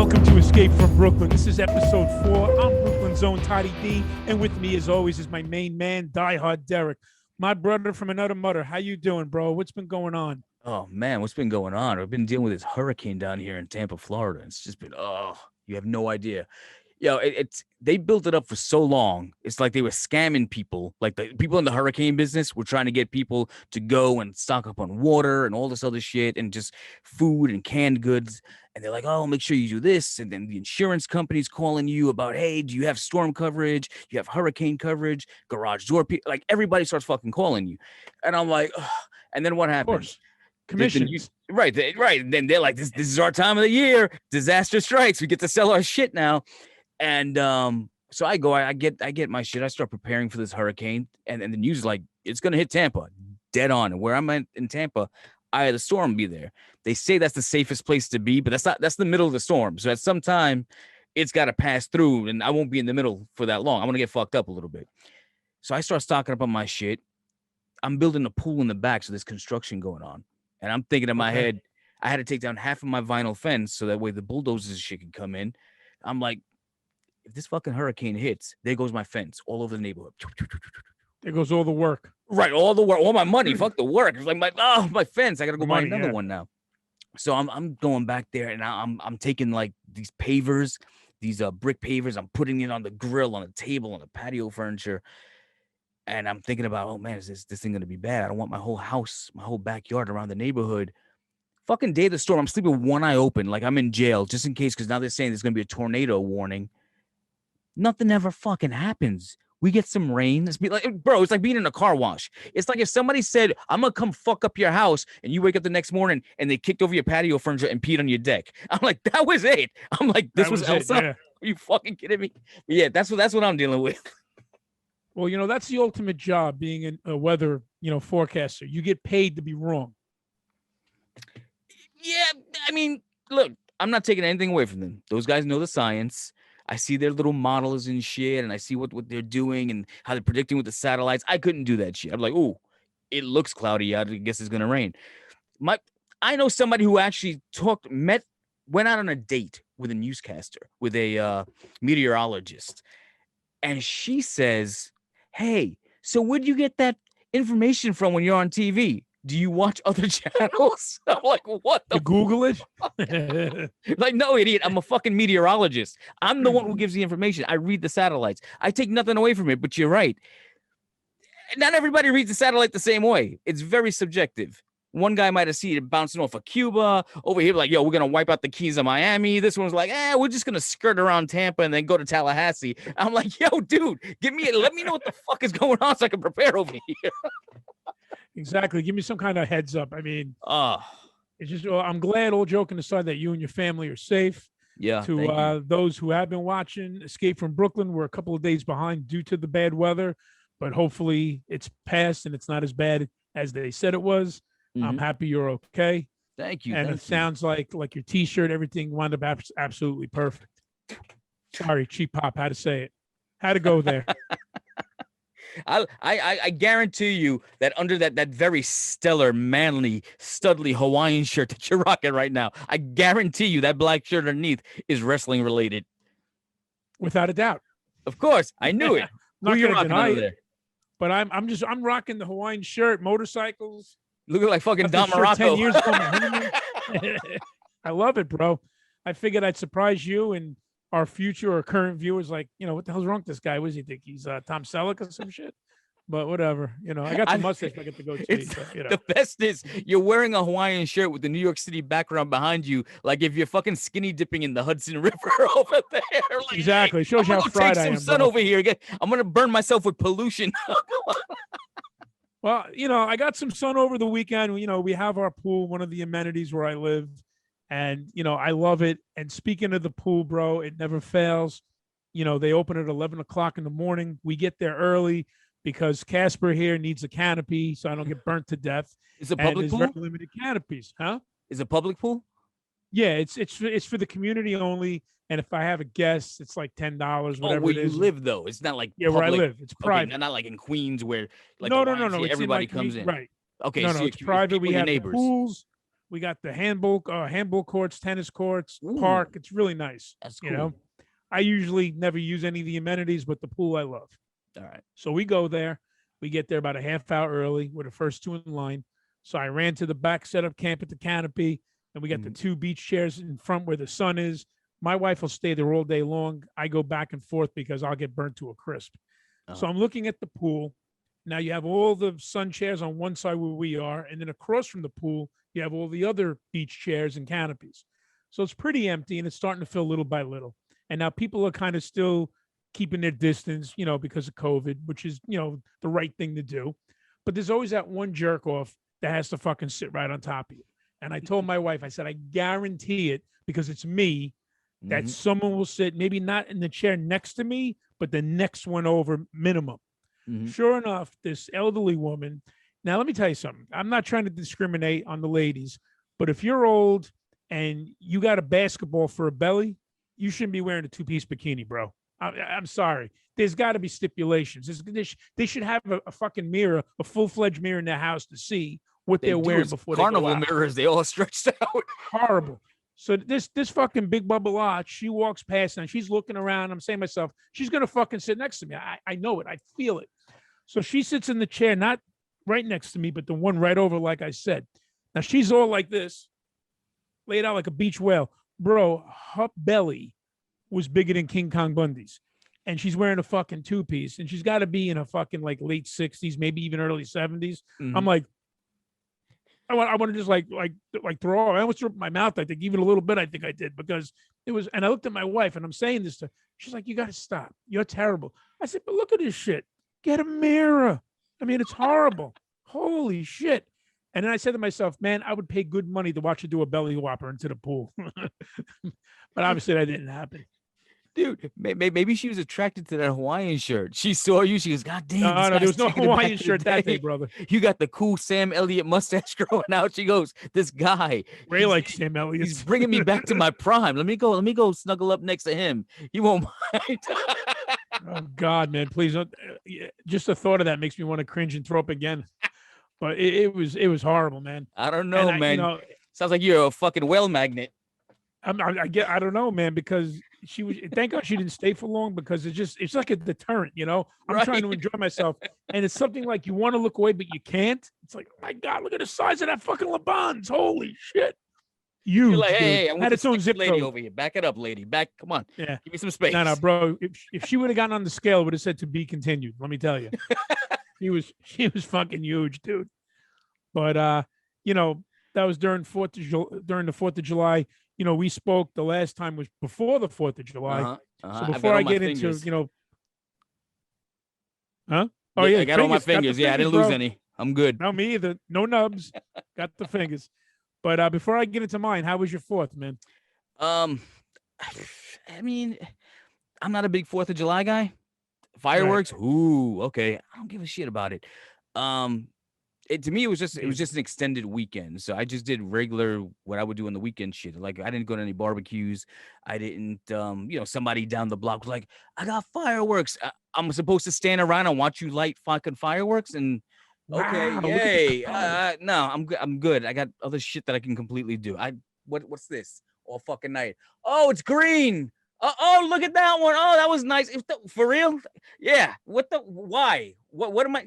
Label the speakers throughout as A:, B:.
A: Welcome to Escape from Brooklyn. This is episode 4. I'm Brooklyn's own Toddy D, and with me, as always, is my main man, DieHard Derek, my brother from another mother. How you doing, bro? What's been going on?
B: Oh man, what's been going on? I've been dealing with this hurricane down here in Tampa, Florida. It's just been you have no idea. It's they built it up for so long. It's like they were scamming people. Like the people in the hurricane business were trying to get people to go and stock up on water and all this other shit and just food and canned goods. And they're like, oh, make sure you do this. And then the insurance company's calling you about, hey, do you have storm coverage? You have hurricane coverage, garage door. Like everybody starts fucking calling you. And I'm like, ugh. And then what happens?
A: Commissions.
B: Right. And then they're like, this is our time of the year. Disaster strikes. We get to sell our shit now. And so I go, I get my shit. I start preparing for this hurricane. And the news is like, it's going to hit Tampa dead on. And where I'm at in Tampa, I had a storm be there. They say that's the safest place to be, but that's the middle of the storm. So at some time, it's got to pass through, and I won't be in the middle for that long. I'm going to get fucked up a little bit. So I start stocking up on my shit. I'm building a pool in the back, so there's construction going on. And I'm thinking in my head, I had to take down half of my vinyl fence so that way the bulldozers and shit can come in. I'm like, if this fucking hurricane hits, there goes my fence all over the neighborhood.
A: There goes all the work.
B: Right, all the work, all my money. Fuck the work. It's like my fence. I gotta go buy another one now. So I'm going back there, and I'm taking like these pavers, these brick pavers. I'm putting it on the grill, on the table, on the patio furniture, and I'm thinking about, oh man, is this thing gonna be bad? I don't want my whole house, my whole backyard around the neighborhood. Fucking day of the storm, I'm sleeping with one eye open, like I'm in jail, just in case, because now they're saying there's gonna be a tornado warning. Nothing ever fucking happens. We get some rain. It's like, bro, it's like being in a car wash. It's like if somebody said, I'm going to come fuck up your house, and you wake up the next morning and they kicked over your patio furniture and peed on your deck. I'm like, that was it. I'm like, this was Elsa? Yeah. Are you fucking kidding me? But yeah, that's what I'm dealing with.
A: Well, that's the ultimate job, being a weather, forecaster. You get paid to be wrong.
B: Yeah, I mean, look, I'm not taking anything away from them. Those guys know the science. I see their little models and shit, and I see what they're doing and how they're predicting with the satellites. I couldn't do that shit. I'm like, oh, it looks cloudy out. I guess it's gonna rain. I know somebody who actually went out on a date with a newscaster, with a meteorologist, and she says, "Hey, so where'd you get that information from when you're on TV? Do you watch other channels?" I'm like, what the
A: Google it?
B: Like, no, idiot. I'm a fucking meteorologist. I'm the one who gives the information. I read the satellites. I take nothing away from it, but you're right. Not everybody reads the satellite the same way. It's very subjective. One guy might have seen it bouncing off of Cuba. Over here, like, yo, we're going to wipe out the keys of Miami. This one's like, we're just going to skirt around Tampa and then go to Tallahassee. I'm like, yo, dude, let me know what the fuck is going on so I can prepare over here.
A: Exactly. Give me some kind of heads up. I mean, it's just, I'm glad, all joking aside, that you and your family are safe.
B: Yeah.
A: To those who have been watching Escape from Brooklyn, we're a couple of days behind due to the bad weather, but hopefully it's passed and it's not as bad as they said it was. Mm-hmm. I'm happy you're okay.
B: Thank you.
A: And it sounds like your T-shirt, everything wound up absolutely perfect. Sorry, cheap pop, how to say it. How to go there.
B: I guarantee you that under that very stellar, manly, studly Hawaiian shirt that you're rocking right now, I guarantee you that black shirt underneath is wrestling related.
A: Without a doubt.
B: Of course, I knew it.
A: Not gonna deny it. But I'm rocking the Hawaiian shirt, motorcycles.
B: Looking like fucking Don Morocco.
A: 10 years ago. I love it, bro. I figured I'd surprise you and our future or current viewers, like, what the hell's wrong with this guy? What does he think? He's Tom Selleck or some shit? But whatever, I got the mustache I get to go to.
B: The best is you're wearing a Hawaiian shirt with the New York City background behind you, like if you're fucking skinny dipping in the Hudson River over there. Like,
A: exactly. Shows you how fried I am.
B: Take some sun over here. Again. I'm gonna burn myself with pollution.
A: Well, I got some sun over the weekend. We have our pool, one of the amenities where I live. And, I love it. And speaking of the pool, bro, it never fails. They open at 11 o'clock in the morning. We get there early because Casper here needs a canopy so I don't get burnt to death.
B: Is it public pool?
A: Very limited canopies, huh?
B: Is it public pool?
A: Yeah, it's for the community only. And if I have a guest, it's like $10, whatever
B: where
A: it is.
B: You live, though. It's not like
A: where I live. It's private.
B: Okay, not like in Queens where like
A: no.
B: everybody comes in.
A: Right.
B: Okay,
A: No,
B: so
A: it's private. We have pools. We got the handball courts, tennis courts,
B: Ooh,
A: park. It's really nice.
B: that's cool.
A: You know, I usually never use any of the amenities, but the pool I love.
B: All right.
A: So we go there. We get there about a half hour early. We're the first two in line. So I ran to the back, set up camp at the canopy, and we got the 2 beach chairs in front where the sun is. My wife will stay there all day long. I go back and forth because I'll get burnt to a crisp. So I'm looking at the pool. Now you have all the sun chairs on one side where we are, and then across from the pool, you have all the other beach chairs and canopies. So it's pretty empty, and it's starting to fill little by little. And now people are kind of still keeping their distance, you know, because of COVID, which is, you know, the right thing to do. But there's always that one jerk off that has to fucking sit right on top of you. And I told my wife, I said, I guarantee it because it's me that someone will sit, maybe not in the chair next to me, but the next one over minimum. Sure enough, this elderly woman. Now, let me tell you something. I'm not trying to discriminate on the ladies, but if you're old and you got a basketball for a belly, you shouldn't be wearing a 2-piece bikini, bro. I'm sorry. There's got to be stipulations. They should have a fucking mirror, a full-fledged mirror in their house to see what they're wearing before they go out.
B: Carnival mirrors, they all stretched out.
A: Horrible. So this fucking big bubble lot, she walks past and she's looking around. I'm saying to myself, she's gonna fucking sit next to me. I know it. I feel it. So she sits in the chair, not right next to me, but the one right over, like I said. Now she's all like this, laid out like a beach whale. Bro, her belly was bigger than King Kong Bundy's. And she's wearing a fucking 2-piece, and she's got to be in a fucking like late 60s, maybe even early 70s. I'm like, I want to just like throw up. I almost threw up in my mouth, I think, even a little bit, I think I did, because it was, and I looked at my wife and I'm saying this to her. She's like, you got to stop. You're terrible. I said, but look at this shit. Get a mirror. I mean, it's horrible. Holy shit. And then I said to myself, man, I would pay good money to watch her do a belly whopper into the pool. But obviously that didn't happen.
B: Dude, maybe she was attracted to that Hawaiian shirt. She saw you. She goes, God damn.
A: No, there was no Hawaiian shirt that day, brother.
B: You got the cool Sam Elliott mustache growing out. She goes, this guy.
A: Ray likes Sam Elliott.
B: He's bringing me back to my prime. Let me go snuggle up next to him. He won't mind.
A: Oh, God, man. Please don't. Just the thought of that makes me want to cringe and throw up again. But it was horrible, man.
B: I don't know, man. Sounds like you're a fucking whale magnet.
A: I don't know, man, because she was, thank God she didn't stay for long, because it's like a deterrent, you know. I'm trying to enjoy myself, and it's something like you want to look away, but you can't. It's like, oh my God, look at the size of that fucking LeBons. Holy shit.
B: You're like, hey, I want
A: had its own zip
B: lady
A: code
B: over here. Back it up, lady. Back, come on.
A: Yeah.
B: Give me some space.
A: No, bro. If she would have gotten on the scale, it would have said to be continued. Let me tell you. She was fucking huge, dude. But you know, that was during the 4th of July. You know, we spoke the last time was before the 4th of July. So before I get into, you know, Oh yeah,
B: I got all my fingers. Yeah, I didn't lose any. I'm good.
A: No, me either. No nubs. Got the fingers. But before I get into mine, how was your 4th, man?
B: I mean, I'm not a big 4th of July guy. Fireworks, right. Ooh, okay. I don't give a shit about it. To me, it was just an extended weekend. So I just did regular what I would do on the weekend shit. Like, I didn't go to any barbecues. I didn't, somebody down the block was like, I got fireworks. I'm supposed to stand around and watch you light fucking fireworks. And okay,
A: wow,
B: yay. No, I'm good. I got other shit that I can completely do. What's this? All fucking night. Oh, it's green. Oh, look at that one. Oh, that was nice. For real? Yeah. Why? What am I?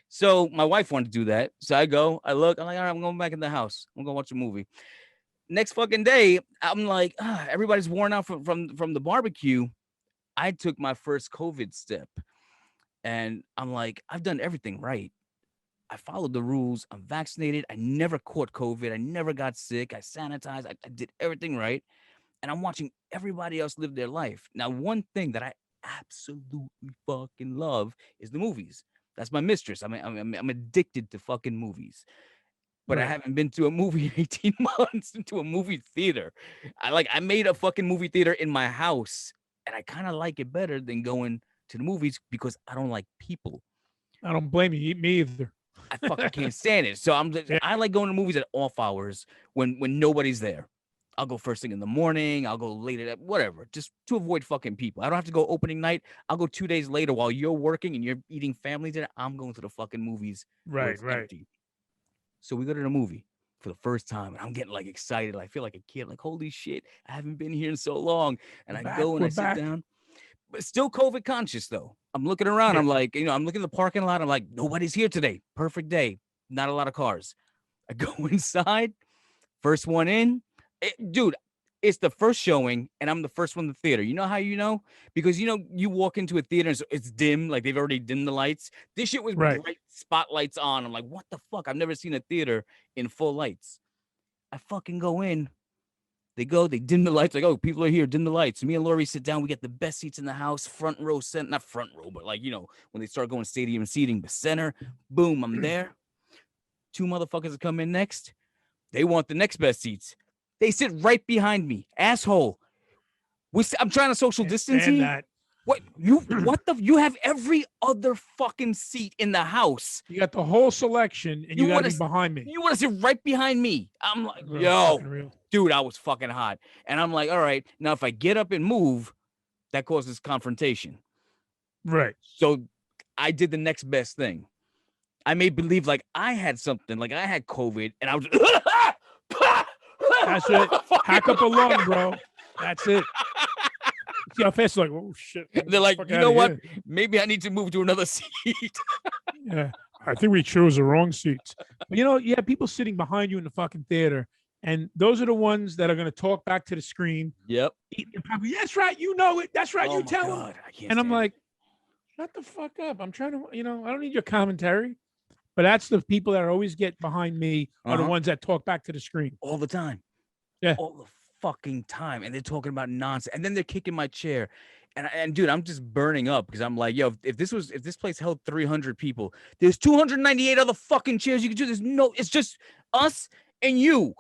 B: So my wife wanted to do that. So I look, I'm like, all right, I'm going back in the house. I'm going to watch a movie. Next fucking day, I'm like, everybody's worn out from the barbecue. I took my first COVID step and I'm like, I've done everything right. I followed the rules. I'm vaccinated. I never caught COVID. I never got sick. I sanitized. I did everything right. And I'm watching everybody else live their life. Now, one thing that I absolutely fucking love is the movies. That's my mistress. I'm addicted to fucking movies. But right. I haven't been to a movie in 18 months into a movie theater. I made a fucking movie theater in my house, and I kind of like it better than going to the movies because I don't like people.
A: I don't blame you. Me either.
B: I can't stand it. So I like going to movies at off hours when nobody's there. I'll go first thing in the morning. I'll go late at whatever, just to avoid fucking people. I don't have to go opening night. I'll go 2 days later while you're working and you're eating family dinner. I'm going to the fucking movies.
A: Right.
B: Empty. So we go to the movie. for the first time, and I'm getting like excited. I feel like a kid, like, holy shit, I haven't been here in so long. And I go and I sit down, but still COVID conscious though. I'm looking around. I'm like, I'm looking at the parking lot. I'm like, nobody's here today. Perfect day. Not a lot of cars. I go inside, first one in. Dude, it's the first showing, and I'm the first one in the theater. You know how you know? Because, you walk into a theater, and so it's dim, like they've already dimmed the lights. This shit was bright spotlights on. I'm like, what the fuck? I've never seen a theater in full lights. I fucking go in. They dim the lights. Like, oh, people are here, dim the lights. Me and Lori sit down. We get the best seats in the house, front row, not front row, but like, when they start going stadium seating, the center, boom, I'm there. Two motherfuckers that come in next. They want the next best seats. They sit right behind me, asshole. I'm trying to social distance here. You have every other fucking seat in the house.
A: You got the whole selection, and you got to be behind me.
B: You want to sit right behind me. I'm like, yo, dude, I was fucking hot. And I'm like, all right, now if I get up and move, that causes confrontation.
A: Right.
B: So I did the next best thing. I made believe like I had something, like I had COVID, and I was
A: That's it. Hack up a lung, bro. That's it. See how fast, like, oh shit.
B: They're like, you know what? Maybe I need to move to another seat.
A: Yeah, I think we chose the wrong seats. But you have people sitting behind you in the fucking theater, and those are the ones that are going to talk back to the screen.
B: Yep.
A: Probably, that's right. You know it. That's right.
B: Oh
A: you tell them. And I'm like, shut the fuck up. I'm trying to, I don't need your commentary. But that's the people that always get behind me are the ones that talk back to the screen
B: all the time.
A: Yeah,
B: all the fucking time, and they're talking about nonsense, and then they're kicking my chair, and dude, I'm just burning up because I'm like, yo, if this place held 300 people, there's 298 other fucking chairs you can do. It's just us and you.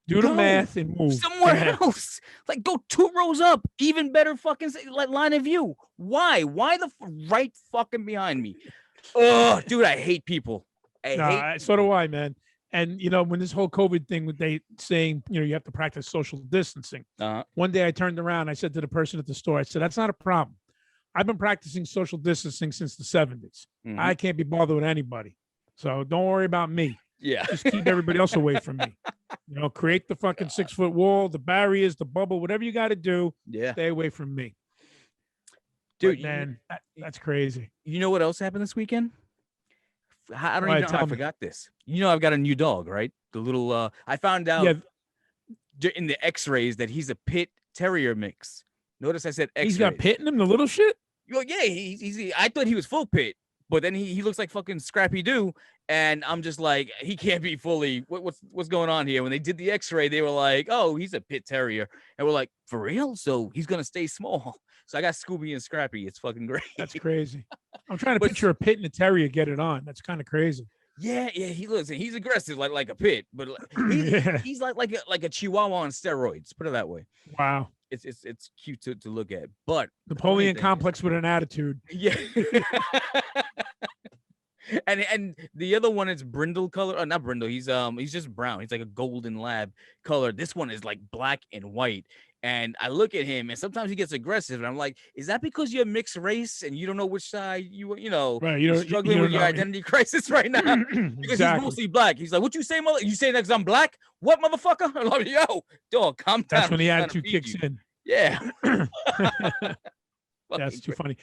A: Do the math and move
B: somewhere else. Like, go 2 rows up, even better fucking line of view. Why the right fucking behind me? Oh, dude, I hate people.
A: So do I, man. And when this whole COVID thing, with they saying you have to practice social distancing. One day I turned around, I said to the person at the store, I said, that's not a problem. I've been practicing social distancing since the 70s. I can't be bothered with anybody, so don't worry about me.
B: Yeah,
A: just keep everybody else away from me. Create the fucking 6-foot wall, the barriers, the bubble, whatever you got to do.
B: Yeah,
A: stay away from me,
B: dude.
A: But, man, that's crazy.
B: You know what else happened this weekend? I don't even know how I forgot this. I've got a new dog, right? The little I found out in the x-rays that he's a pit terrier mix. Notice I said x-rays.
A: He's got pit in him, the little shit?
B: Well, yeah, I thought he was full pit, but then he looks like fucking Scrappy Doo, and I'm just like, he can't be fully what's going on here? When they did the x-ray, they were like, oh, he's a pit terrier. And we're like, for real? So he's gonna stay small. So I got Scooby and Scrappy. It's fucking great.
A: That's crazy. I'm trying to picture a pit and a terrier get it on. That's kind of crazy.
B: Yeah. He's aggressive like a pit, but he's like a Chihuahua on steroids. Put it that way.
A: Wow.
B: It's cute to look at, but
A: Napoleon complex with an attitude.
B: Yeah. And the other one is brindle color. Not brindle. He's just brown. He's like a golden lab color. This one is like black and white. And I look at him, and sometimes he gets aggressive, and I'm like, "Is that because you're mixed race and you don't know which side
A: right,
B: you're struggling with your identity crisis right now?" Because he's mostly black. He's like, "What you say, mother? You say that 'cause I'm black? What, motherfucker?" I'm like, "Yo, dog, calm down."
A: That's when the attitude kicks in.
B: Yeah,
A: that's too funny.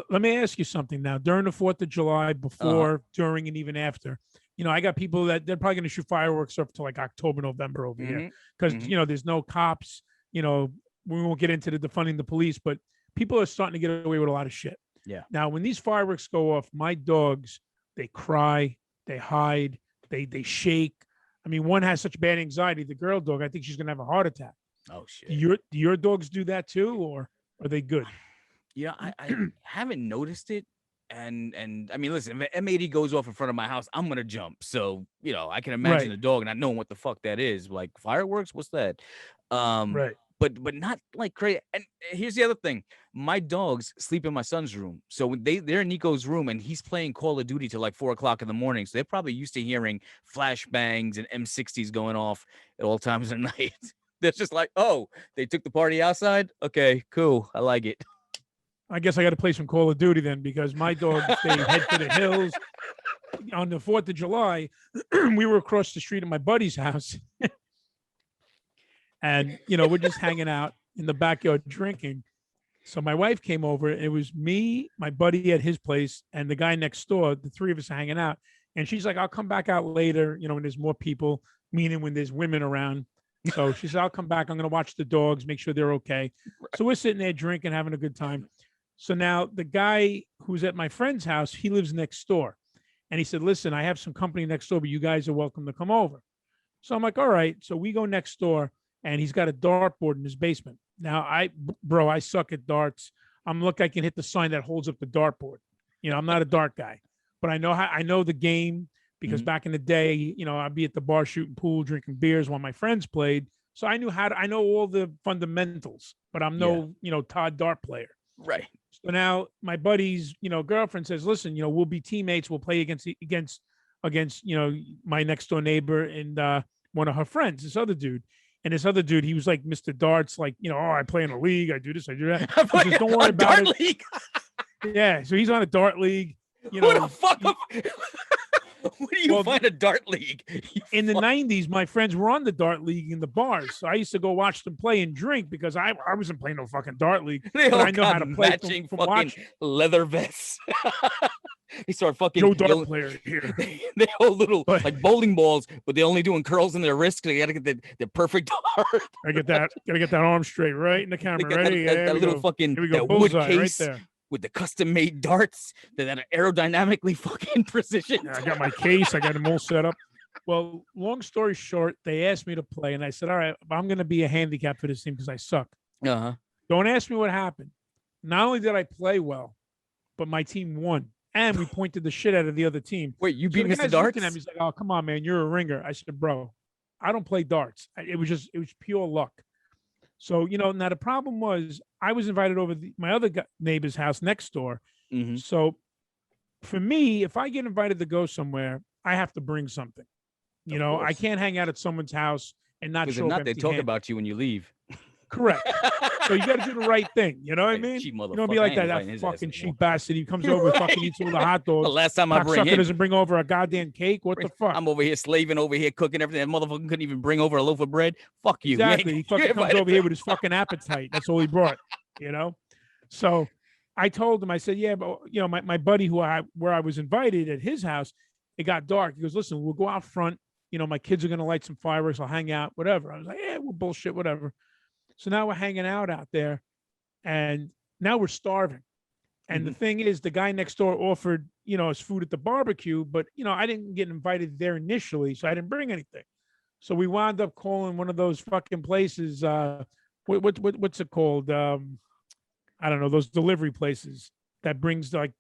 A: Let me ask you something now. During the 4th of July, before, during, and even after, I got people that they're probably going to shoot fireworks up to like October, November over here because there's no cops. We won't get into the defunding the police, but people are starting to get away with a lot of shit.
B: Yeah.
A: Now, when these fireworks go off, my dogs, they cry, they hide, they shake. I mean, one has such bad anxiety. The girl dog, I think she's gonna have a heart attack.
B: Oh shit.
A: Do your dogs do that too, or are they good?
B: Yeah, I haven't noticed it. And I mean, listen, if M80 goes off in front of my house, I'm gonna jump. So I can imagine a dog not knowing what the fuck that is. Like fireworks, what's that?
A: Right.
B: But not like crazy. And here's the other thing: my dogs sleep in my son's room, so when they're in Nico's room, and he's playing Call of Duty till like 4 o'clock in the morning. So they're probably used to hearing flashbangs and M60s going off at all times of night. They're just like, oh, they took the party outside. Okay, cool, I like it.
A: I guess I got to play some Call of Duty then, because my dogs, they head to the hills. on the 4th of July, we were across the street at my buddy's house. And, we're just hanging out in the backyard drinking. So my wife came over. It was me, my buddy at his place, and the guy next door. The three of us are hanging out. And she's like, I'll come back out later, when there's more people, meaning when there's women around. So she said, I'll come back. I'm going to watch the dogs, make sure they're okay. So we're sitting there drinking, having a good time. So now the guy who's at my friend's house, he lives next door. And he said, listen, I have some company next door, but you guys are welcome to come over. So I'm like, all right. So we go next door, and he's got a dartboard in his basement. Now, I suck at darts. I'm lucky I can hit the sign that holds up the dartboard. I'm not a dart guy, but I know the game because back in the day, I'd be at the bar shooting pool, drinking beers while my friends played. So I know all the fundamentals, but I'm no, Todd dart player.
B: Right.
A: So now my buddy's, girlfriend says, listen, we'll be teammates. We'll play against, my next door neighbor and one of her friends, this other dude. And this other dude, he was like Mr. Darts, like, I play in a league. I do this, I do that. Says, don't worry about it. League. Yeah. So he's on a dart league.
B: What the fuck? Where do you find a dart league?
A: In the 90s, my friends were on the dart league in the bars. So I used to go watch them play and drink because I wasn't playing no fucking dart league.
B: They
A: but
B: all
A: I know how to play
B: matching from fucking leather vests. They start fucking
A: no dart player here.
B: They hold little like bowling balls, but they're only doing curls in their wrists. They gotta get the perfect dart.
A: Gotta get that arm straight, right in the camera. Ready?
B: That little fucking that wood case right there with the custom made darts that are aerodynamically fucking precision.
A: Yeah, I got my case. I got them all set up. Well, long story short, they asked me to play, and I said, "All right, I'm going to be a handicap for this team because I suck." Don't ask me what happened. Not only did I play well, but my team won. And we pointed the shit out of the other team.
B: Wait, you beat Mr. Darts?
A: At me, he's like, "Oh, come on, man, you're a ringer." I said, "Bro, I don't play darts. It was pure luck." So, now the problem was I was invited over my other neighbor's house next door. So for me, if I get invited to go somewhere, I have to bring something. I can't hang out at someone's house and not show up.
B: They talk about you when you leave.
A: Correct. So you got to do the right thing. You know what I mean? You don't be like that fucking cheap bastard. He comes over and fucking eats all the hot dogs.
B: The last time I bring him,
A: doesn't bring over a goddamn cake. What the fuck?
B: I'm over here slaving, over here cooking everything. That motherfucker couldn't even bring over a loaf of bread. Fuck you.
A: Exactly. He fucking comes over here with his fucking appetite. That's all he brought. So I told him, I said, yeah, but my buddy where I was invited at his house, it got dark. He goes, listen, we'll go out front. My kids are gonna light some fireworks. I'll hang out, whatever. I was like, yeah, we'll bullshit, whatever. So now we're hanging out there, and now we're starving. And the thing is, the guy next door offered, us food at the barbecue, but I didn't get invited there initially, so I didn't bring anything. So we wound up calling one of those fucking places. What's it called? I don't know, those delivery places that brings like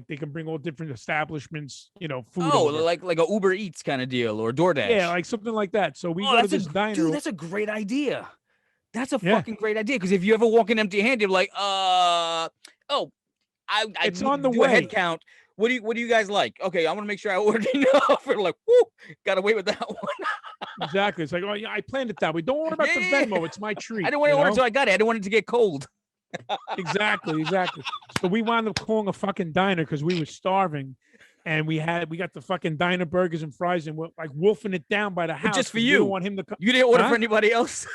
A: they can bring all different establishments, food.
B: Oh, over. like a Uber Eats kind of deal or DoorDash.
A: Yeah, like something like that. So we go to this diner.
B: Dude, that's a great idea. That's a fucking great idea. Because if you ever walk in empty-handed, you're like, it's on the way. Head count. What do you guys like? Okay, I want to make sure I ordered enough. We're like, whoo, gotta wait with that one.
A: Exactly. It's like, oh yeah, I planned it that way. Don't worry about the Venmo. It's my treat.
B: I didn't want to order until I got it. I didn't want it to get cold.
A: Exactly. So we wound up calling a fucking diner because we were starving. And we got the fucking diner burgers and fries, and we're like wolfing it down by the house.
B: Just for
A: you.
B: You.
A: We don't want him to come.
B: You didn't order for anybody else?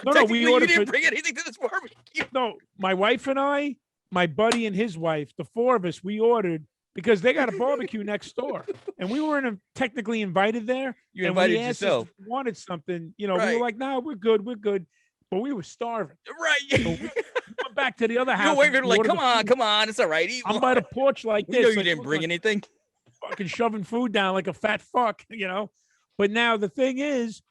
A: No, we ordered.
B: You didn't bring anything to this barbecue.
A: No, my wife and I, my buddy and his wife, the four of us, we ordered because they got a barbecue next door, and we weren't technically invited there.
B: You invited yourself.
A: If we wanted something, we were like, "No, we're good, but we were starving.
B: Right.
A: So we went back to the other house.
B: You're like, come on, it's all right.
A: I'm by the porch like this.
B: You
A: like,
B: didn't bring anything.
A: Fucking shoving food down like a fat fuck, But now the thing is,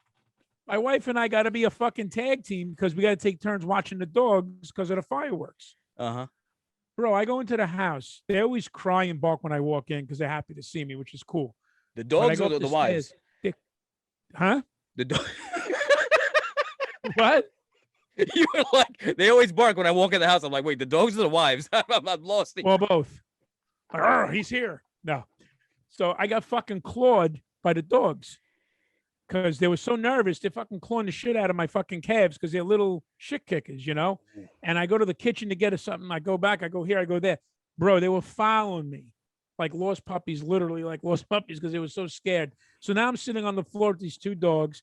A: my wife and I got to be a fucking tag team because we got to take turns watching the dogs because of the fireworks. Bro, I go into the house. They always cry and bark when I walk in because they're happy to see me, which is cool.
B: The dogs or the wives?
A: Huh?
B: The dog.
A: What?
B: You were like, they always bark when I walk in the house. I'm like, wait, the dogs or the wives? I'm lost.
A: Well, both. He's here. No. So I got fucking clawed by the dogs because they were so nervous. They're fucking clawing the shit out of my fucking calves because they're little shit kickers, And I go to the kitchen to get us something. I go back. I go here. I go there. Bro, they were following me like lost puppies, literally like lost puppies because they were so scared. So now I'm sitting on the floor with these two dogs,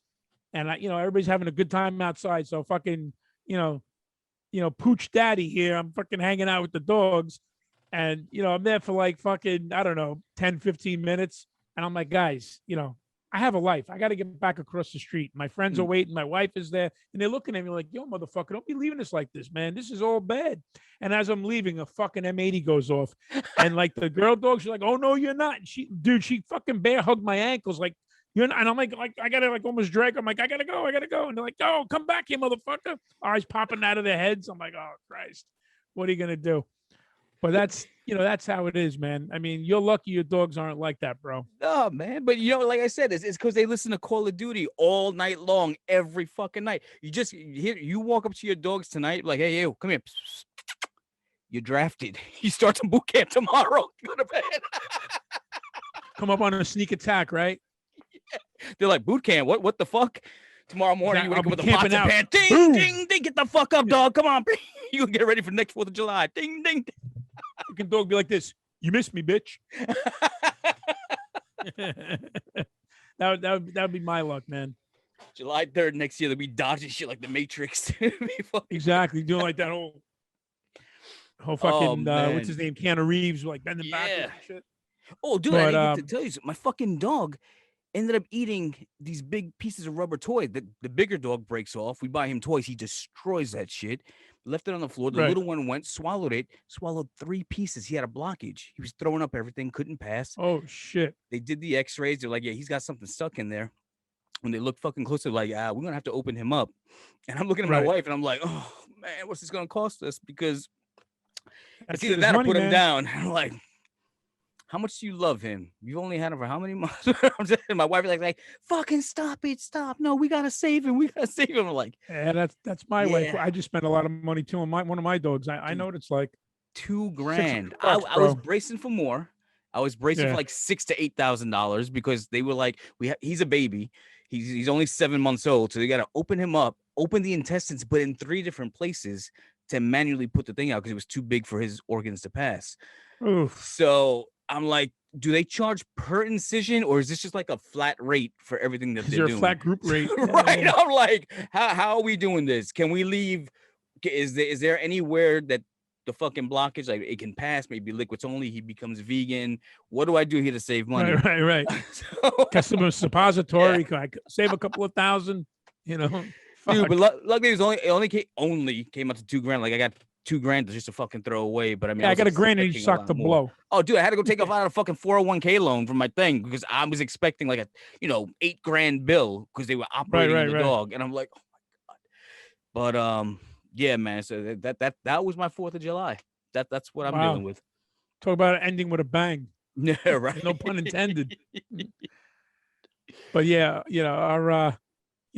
A: and everybody's having a good time outside. So fucking, Pooch Daddy here. I'm fucking hanging out with the dogs. And, I'm there for like fucking, I don't know, 10, 15 minutes. And I'm like, guys, I have a life. I got to get back across the street. My friends are waiting. My wife is there. And they're looking at me like, yo, motherfucker, don't be leaving us like this, man. This is all bad. And as I'm leaving, a fucking M80 goes off. And like the girl dog, she's like, oh, no, you're not. And she fucking bear hugged my ankles. Like, you're not. And I'm like, I got to like almost drag. I'm like, I got to go. And they're like, oh, come back here, motherfucker. Eyes popping out of their heads. I'm like, oh, Christ. What are you going to do? But that's how it is, man. I mean, you're lucky your dogs aren't like that, bro.
B: No, man. But like I said, it's because they listen to Call of Duty all night long, every fucking night. You walk up to your dogs tonight, like, hey, you, come here. You're drafted. You start some boot camp tomorrow. Go to bed.
A: Come up on a sneak attack, right?
B: Yeah. They're like, boot camp. What the fuck? Tomorrow morning, you wake up with a box of pants. Ding,
A: Boom.
B: Ding, ding. Get the fuck up, dog. Come on. You get ready for next 4th of July. Ding, ding, ding.
A: Fucking dog be like this. You missed me, bitch. that would be my luck, man.
B: July 3rd next year, they'll be dodging shit like the Matrix.
A: Exactly, doing like that whole fucking what's his name, Keanu Reeves, like bending back and shit.
B: Oh, dude, I didn't get to tell you, my fucking dog ended up eating these big pieces of rubber toy. The bigger dog breaks off. We buy him toys. He destroys that shit. Left it on the floor. The little one went, swallowed 3 pieces. He had a blockage. He was throwing up everything, couldn't pass.
A: Oh, shit.
B: They did the x-rays. They're like, yeah, he's got something stuck in there. When they look fucking closer, like, we're going to have to open him up. And I'm looking at my wife and I'm like, oh, man, what's this going to cost us? Because it's either that or put him down. I'm like, how much do you love him? You've only had him for how many months? My wife is like, fucking stop it. Stop. No, we got to save him. I'm like,
A: yeah, that's my wife. I just spent a lot of money too on one of my dogs. I know what it's like.
B: $2,000. I was bracing for more. I was bracing for like $6,000 to $8,000 because they were like, he's a baby. He's only 7 months old. So they got to open him up, open the intestines, but in 3 different places to manually put the thing out because it was too big for his organs to pass.
A: Oof.
B: So I'm like, do they charge per incision or is this just like a flat rate for everything that they're doing?
A: A flat group rate.
B: Right. I'm like, how are we doing this? Can we leave? Is there anywhere that the fucking blockage, like it can pass, maybe liquids only, he becomes vegan? What do I do here to save money?
A: Right. Customer suppository, I save a couple of thousand, Fuck.
B: Dude, but luckily it only came out to $2,000. Like I got $2,000 just to fucking throw away. But I mean,
A: I got $1,000 and you sucked the blow.
B: Oh, dude, I had to go take off out of a fucking 401k loan from my thing because I was expecting like a $8,000 bill because they were operating the dog, and I'm like, oh my god. But yeah, man. So that was my 4th of July. That's what I'm dealing with.
A: Talk about it ending with a bang.
B: Yeah, right.
A: No pun intended. But yeah,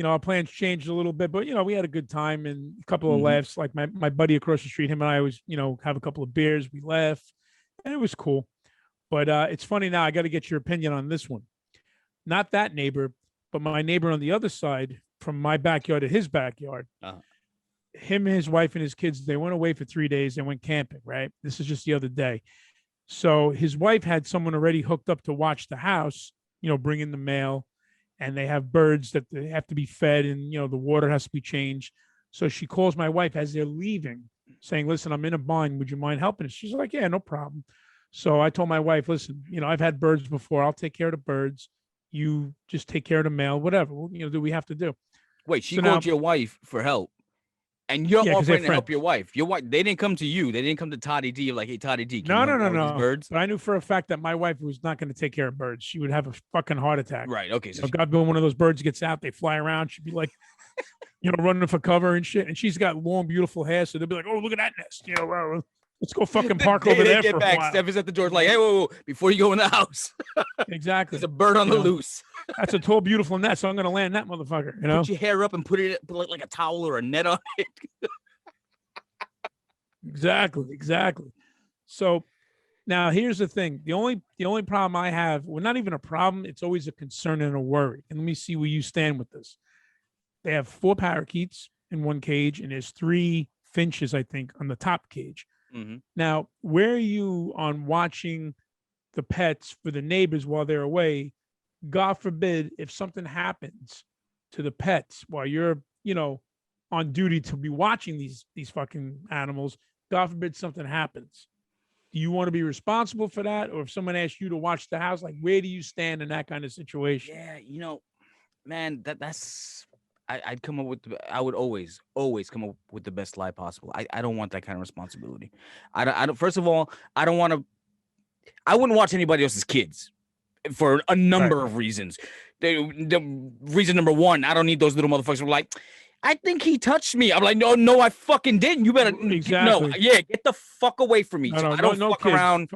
A: our plans changed a little bit, but we had a good time and a couple of laughs. Like my buddy across the street, him and I always, have a couple of beers, we laugh, and it was cool. But it's funny now. I got to get your opinion on this one. Not that neighbor, but my neighbor on the other side, from my backyard to his backyard. Him and his wife and his kids, they went away for 3 days. They went camping. Right. This is just the other day. So his wife had someone already hooked up to watch the house. Bring in the mail. And they have birds that they have to be fed and, the water has to be changed. So she calls my wife as they're leaving saying, listen, I'm in a bind. Would you mind helping us? She's like, yeah, no problem. So I told my wife, listen, I've had birds before. I'll take care of the birds. You just take care of the mail, whatever, do we have to do.
B: Wait, she called your wife for help. And you're offering to help your wife. Your wife, they didn't come to you. They didn't come to Toddy D. Like, hey, Toddy D.
A: No. Birds? But I knew for a fact that my wife was not going to take care of birds. She would have a fucking heart attack.
B: Right. Okay. So
A: God willing, one of those birds gets out, they fly around. She'd be like, running for cover and shit. And she's got long, beautiful hair. So they'll be like, oh, look at that nest. Let's go fucking park over there for a while.
B: Steph is at the door like, hey, whoa, before you go in the house.
A: Exactly.
B: There's a bird on the loose.
A: That's a tall, beautiful nest. So I'm going to land that motherfucker.
B: Put your hair up and put like a towel or a net on it.
A: Exactly. So now here's the thing. The only problem I have, well, not even a problem. It's always a concern and a worry. And let me see where you stand with this. They have 4 parakeets in one cage and there's 3 finches, I think, on the top cage. Now, where are you on watching the pets for the neighbors while they're away. God forbid if something happens to the pets while you're, on duty to be watching these fucking animals. God forbid something happens. Do you want to be responsible for that? Or if someone asks you to watch the house, like where do you stand in that kind of situation?
B: Yeah, man, that's I'd come up with I would always come up with the best lie possible. I don't want that kind of responsibility. I don't first of all, I wouldn't watch anybody else's kids for a number of reasons. The reason number one, I don't need those little motherfuckers who are like, I think he touched me. I'm like, no, I fucking didn't. You better
A: exactly.
B: get the fuck away from me.
A: No,
B: So
A: no,
B: I don't fuck
A: kids.
B: around.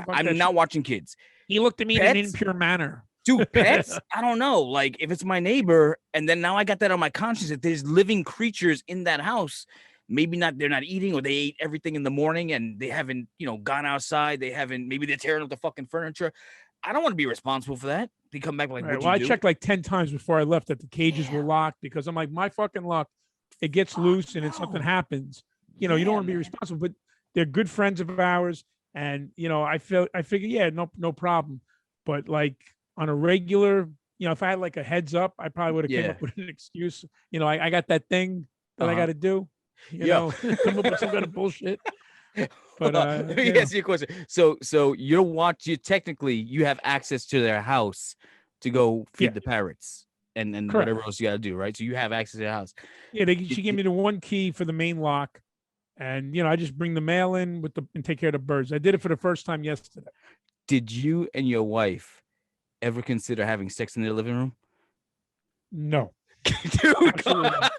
B: I'm not watching kids.
A: He looked at me
B: Pets?
A: in an impure manner.
B: Dude, pets, I don't know. Like, if it's my neighbor, and then now I got that on my conscience that there's living creatures in that house. Maybe they're not eating, or they ate everything in the morning and they haven't, gone outside. Maybe they're tearing up the fucking furniture. I don't want to be responsible for that. They come back like,
A: right, well, I checked like 10 times before I left that the cages were locked, because I'm like, my fucking luck, it gets loose and then something happens. You don't want to be responsible, but they're good friends of ours. And, I figure, no problem. But like on a regular, if I had like a heads up, I probably would have came up with an excuse. I got that thing that I got to do, come up with some kind of bullshit. But
B: let me ask you a question. So you technically you have access to their house to go feed the parrots and whatever else you got to do, right? So you have access to their house.
A: Yeah, she gave me the one key for the main lock, and I just bring the mail in and take care of the birds. I did it for the first time yesterday.
B: Did you and your wife ever consider having sex in their living room?
A: No,
B: dude, come on.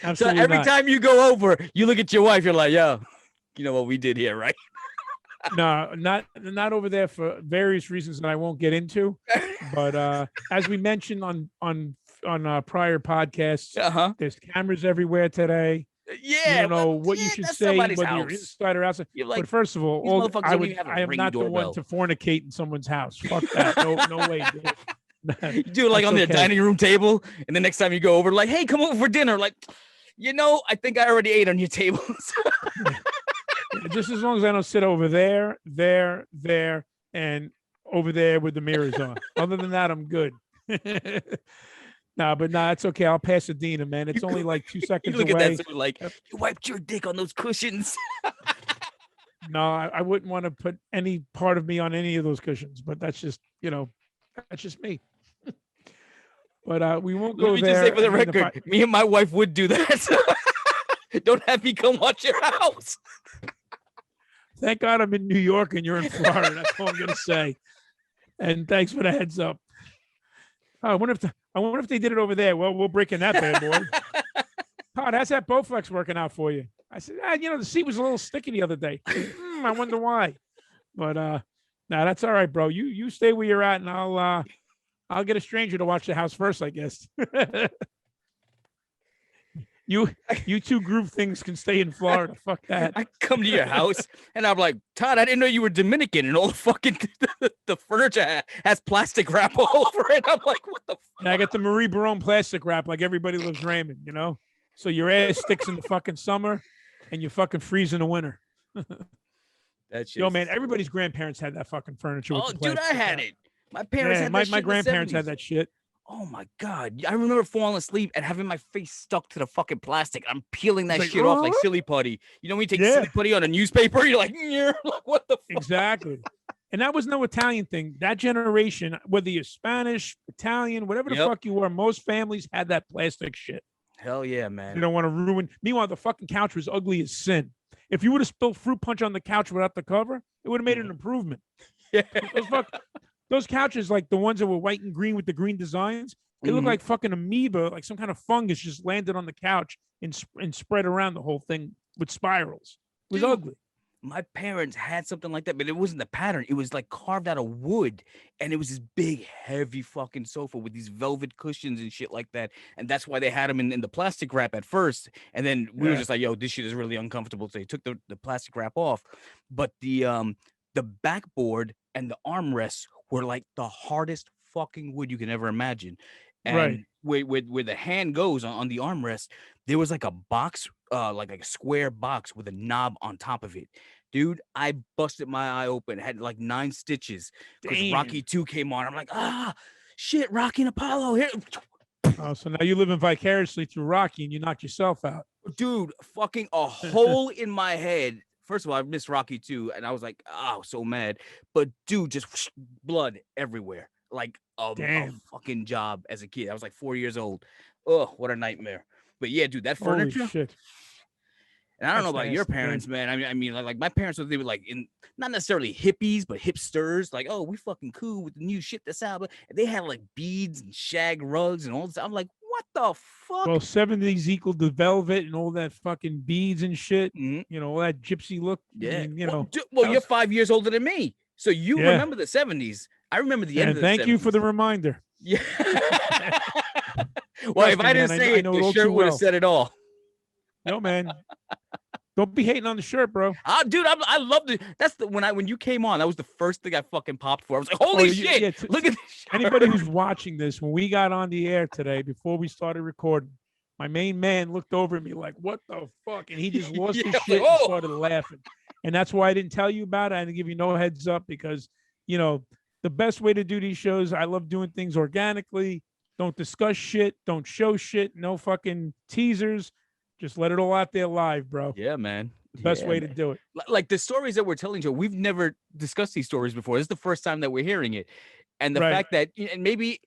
A: Absolutely
B: so every
A: not.
B: time you go over, you look at your wife, you're like, yo, you know what we did here, right?
A: No, not over there for various reasons that I won't get into. But as we mentioned on prior podcasts, there's cameras everywhere today.
B: Yeah,
A: you don't know what you should say, whether you're inside or outside. Like, but first of all, I am not the one to fornicate in someone's house. Fuck that. No way, dude.
B: You do it like on their dining room table, and the next time you go over, like, hey, come over for dinner. Like, I think I already ate on your table.
A: Just as long as I don't sit over there, and over there with the mirrors on. Other than that, I'm good. It's okay. I'll pass a Dina, man. It's only like 2 seconds
B: you look
A: away.
B: At that, like, you wiped your dick on those cushions.
A: No, I wouldn't want to put any part of me on any of those cushions, but that's just, that's just me. But we won't go there. Let me just say
B: for the record, me and my wife would do that. Don't have me come watch your house.
A: Thank God I'm in New York and you're in Florida. That's all I'm going to say. And thanks for the heads up. I wonder if they did it over there. Well, we'll break in that bad boy. Todd, how's that Bowflex working out for you? I said, the seat was a little sticky the other day. I wonder why. But no, that's all right, bro. You stay where you're at, and I'll get a stranger to watch the house first, I guess. You two group things can stay in Florida. Fuck that.
B: I come to your house and I'm like, Todd, I didn't know you were Dominican, and all the fucking the furniture has plastic wrap all over it. I'm like, what the fuck?
A: And I got the Marie Barone plastic wrap like everybody loves Raymond, So your ass sticks in the fucking summer and you fucking freeze in the winter.
B: That's
A: man, everybody's grandparents had that fucking furniture.
B: Oh, dude, I had it. My parents had that shit.
A: My grandparents had that shit.
B: Oh my God. I remember falling asleep and having my face stuck to the fucking plastic. I'm peeling that shit off like silly putty. You know when you take silly putty on a newspaper, you're like, what the fuck?
A: Exactly. And that was no Italian thing. That generation, whether you're Spanish, Italian, whatever the fuck you were, most families had that plastic shit.
B: Hell yeah, man.
A: You don't want to ruin. Meanwhile, the fucking couch was ugly as sin. If you would have spilled fruit punch on the couch without the cover, it would have made an improvement.
B: Yeah.
A: Those couches, like the ones that were white and green with the green designs, they look like fucking amoeba, like some kind of fungus just landed on the couch and spread around the whole thing with spirals. It was ugly.
B: My parents had something like that, but it wasn't the pattern. It was like carved out of wood, and it was this big, heavy fucking sofa with these velvet cushions and shit like that. And that's why they had them in the plastic wrap at first. And then we were just like, yo, this shit is really uncomfortable. So they took the plastic wrap off. But the backboard and the armrests were like the hardest fucking wood you can ever imagine. And where the hand goes on the armrest, there was like a box, like a square box with a knob on top of it. Dude, I busted my eye open. Had like 9 stitches because Rocky 2 came on. I'm like, shit, Rocky and Apollo here.
A: Oh, so now you're living vicariously through Rocky and you knocked yourself out.
B: Dude, fucking a hole in my head. First of all, I missed Rocky 2, and I was like, oh, so mad. But dude, just whoosh, blood everywhere. Like a fucking job as a kid. I was like 4 years old. Oh, what a nightmare. But yeah, dude, that furniture.
A: Holy shit.
B: And I don't know about your parents, man. I mean, like my parents, they were like not necessarily hippies, but hipsters. Like, oh, we fucking cool with the new shit that's out. But they had like beads and shag rugs and all this. I'm like, what the fuck?
A: Well, 70s equal the velvet and all that fucking beads and shit.
B: Mm-hmm.
A: You know, all that gypsy look.
B: Yeah.
A: I mean, you know.
B: Well, you're 5 years older than me. So you remember the 70s. I remember the end of the 70s.
A: Thank you for the reminder.
B: Yeah. Well, if I didn't say it, the shirt would have said it all.
A: No, man. Don't be hating on the shirt, bro.
B: Dude, I love it. That's when you came on, that was the first thing I fucking popped for. I was like, holy shit.
A: Yeah,
B: look at this shirt.
A: Anybody who's watching this, when we got on the air today, before we started recording, my main man looked over at me like, what the fuck? And he just lost his shit and started laughing. And that's why I didn't tell you about it. I didn't give you no heads up because, you know, the best way to do these shows, I love doing things organically. Don't discuss shit. Don't show shit. No fucking teasers. Just let it all out there live, bro.
B: Yeah, man.
A: Best way to do it.
B: Like the stories that we're telling, Joe, we've never discussed these stories before. This is the first time that we're hearing it. And the fact that, and maybe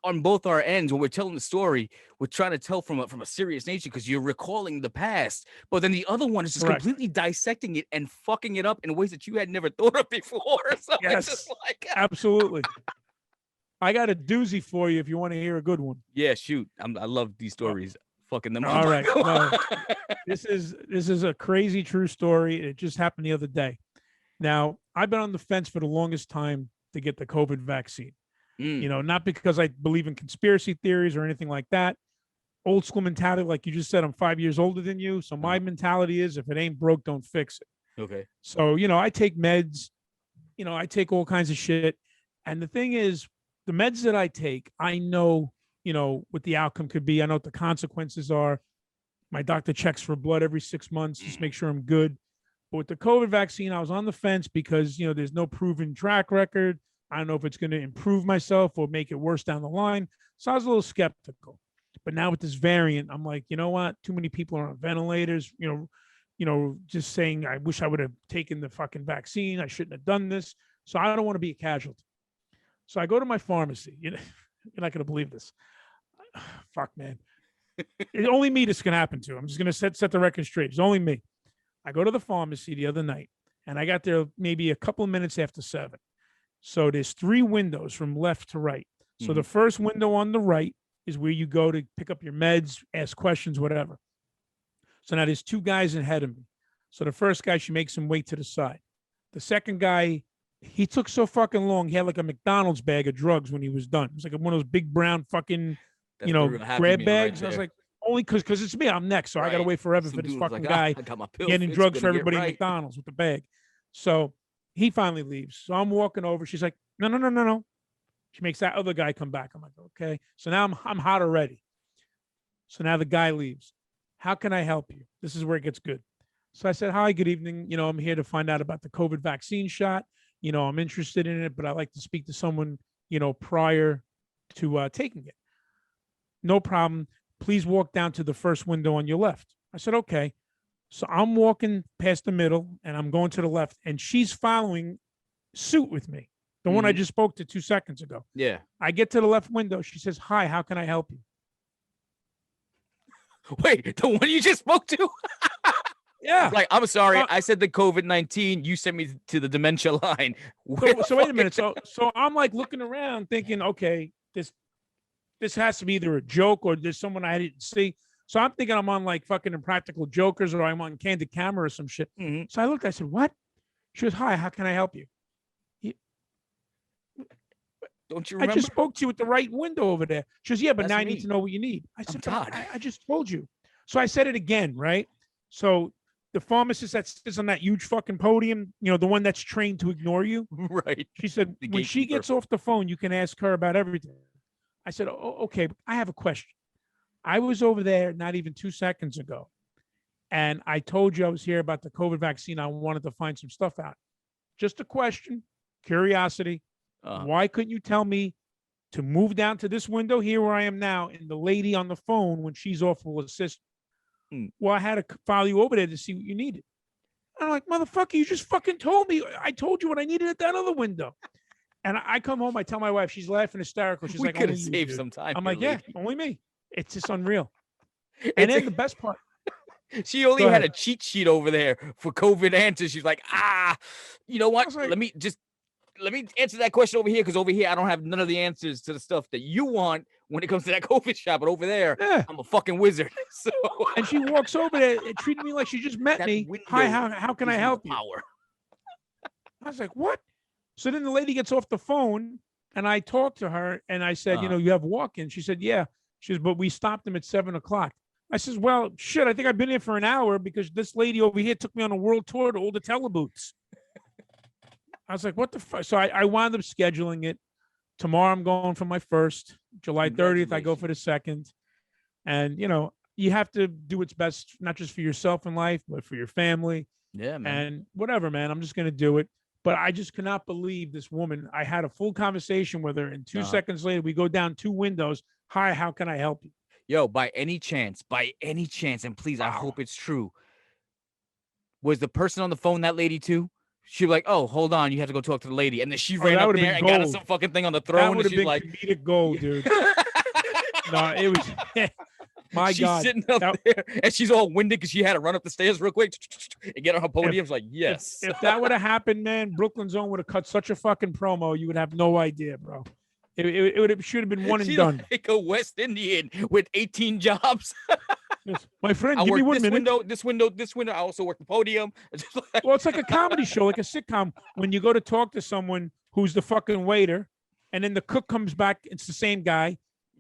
B: on both our ends, when we're telling the story, we're trying to tell from a serious nature because you're recalling the past. But then the other one is just completely dissecting it and fucking it up in ways that you had never thought of before. So it's just like,
A: absolutely. I got a doozy for you if you want to hear a good one.
B: Yeah, shoot. I love these stories. Fucking them
A: all
B: up.
A: Right. No, this is a crazy true story. It just happened the other day. Now, I've been on the fence for the longest time to get the COVID vaccine. You know, not because I believe in conspiracy theories or anything like that. Old school mentality, like you just said, I'm 5 years older than you. So my mentality is if it ain't broke, don't fix it.
B: Okay.
A: So, you know, I take meds, you know, I take all kinds of shit. And the thing is, the meds that I take, I know, you know, what the outcome could be. I know what the consequences are. My doctor checks for blood every 6 months, just make sure I'm good. But with the COVID vaccine, I was on the fence because, you know, there's no proven track record. I don't know if it's going to improve myself or make it worse down the line. So I was a little skeptical. But now with this variant, I'm like, you know what? Too many people are on ventilators, you know, just saying, I wish I would have taken the fucking vaccine. I shouldn't have done this. So I don't want to be a casualty. So I go to my pharmacy. You're not going to believe this. Fuck, man. It's only me this can happen to. I'm just going to set the record straight. It's only me. I go to the pharmacy the other night, and I got there maybe a couple of minutes after 7. So there's 3 windows from left to right. So the first window on the right is where you go to pick up your meds, ask questions, whatever. So now there's 2 guys ahead of me. So the first guy, she makes him wait to the side. The second guy, he took so fucking long. He had like a McDonald's bag of drugs when he was done. It was like one of those big brown fucking, you know, grab bags. Right, I was like, only because it's me. I'm next. So I got to wait forever for this fucking guy getting drugs for everybody in McDonald's with the bag. So he finally leaves. So I'm walking over. She's like, no. She makes that other guy come back. I'm like, okay. So now I'm hot already. So now the guy leaves. How can I help you? This is where it gets good. So I said, hi, good evening. You know, I'm here to find out about the COVID vaccine shot. You know, I'm interested in it, but I'd like to speak to someone, you know, prior to taking it. No problem. Please walk down to the first window on your left. I said, okay. So I'm walking past the middle and I'm going to the left and she's following suit with me. The one I just spoke to 2 seconds ago.
B: Yeah.
A: I get to the left window. She says, hi, how can I help you?
B: Wait, the one you just spoke to?
A: Yeah.
B: Like, I'm sorry. I said the COVID-19. You sent me to the dementia line.
A: So wait a minute. So I'm like looking around thinking, okay, this has to be either a joke or there's someone I didn't see. So I'm thinking I'm on like fucking Impractical Jokers or I'm on Candid Camera or some shit. So I looked, I said, what? She goes, hi, how can I help you?
B: Don't you remember?
A: I just spoke to you at the right window over there. She goes, yeah, but now I need to know what you need. I said, I just told you. So I said it again, right? So the pharmacist that sits on that huge fucking podium, you know, the one that's trained to ignore you.
B: Right.
A: She said, when she gets off the phone, you can ask her about everything. I said, oh, okay, I have a question. I was over there not even 2 seconds ago. And I told you I was here about the COVID vaccine. I wanted to find some stuff out. Just a question, curiosity. Why couldn't you tell me to move down to this window here where I am now, and the lady on the phone, when she's off, will assist? Well, I had to follow you over there to see what you needed. I'm like, motherfucker, you just fucking told me. I told you what I needed at that other window. And I come home, I tell my wife, she's laughing hysterical. She's like,
B: could have saved some time.
A: I'm like, yeah, only me. It's just unreal. And then the best part.
B: She only had a cheat sheet over there for COVID answers. She's like, you know what? Like, let me answer that question over here, because over here I don't have none of the answers to the stuff that you want when it comes to that COVID shot. But over there, I'm a fucking wizard. So.
A: And she walks over there and treated me like she just met me. Hi, how can I help you? I was like, what? So then the lady gets off the phone, and I talked to her, and I said, you have walk-in. She said, yeah. She says, but we stopped them at 7:00. I says, well, shit, I think I've been here for an hour because this lady over here took me on a world tour to all the telebooths. I was like, what the fuck? So I wound up scheduling it. Tomorrow I'm going for my first. July 30th, I go for the second. And, you have to do what's best, not just for yourself in life, but for your family.
B: Yeah, man.
A: And whatever, man, I'm just going to do it. But I just cannot believe this woman. I had a full conversation with her, and 2 seconds later, we go down 2 windows. Hi, how can I help you?
B: Yo, by any chance, and please, I hope it's true. Was the person on the phone that lady too? She was like, oh, hold on, you have to go talk to the lady. And then she ran up there and got us some fucking thing on the throne.
A: That would have been
B: like,
A: comedic gold, dude. No, it was... My
B: she's
A: God.
B: Sitting up there, and she's all winded because she had to run up the stairs real quick and get on her podium. Like, yes.
A: If that would have happened, man, Brooklyn Zone would have cut such a fucking promo. You would have no idea, bro. It should have been one and done.
B: Like a West Indian with 18 jobs.
A: Yes. My friend, give me 1 minute.
B: This window. I also work the podium.
A: Well, it's like a comedy show, like a sitcom. When you go to talk to someone who's the fucking waiter, and then the cook comes back, it's the same guy.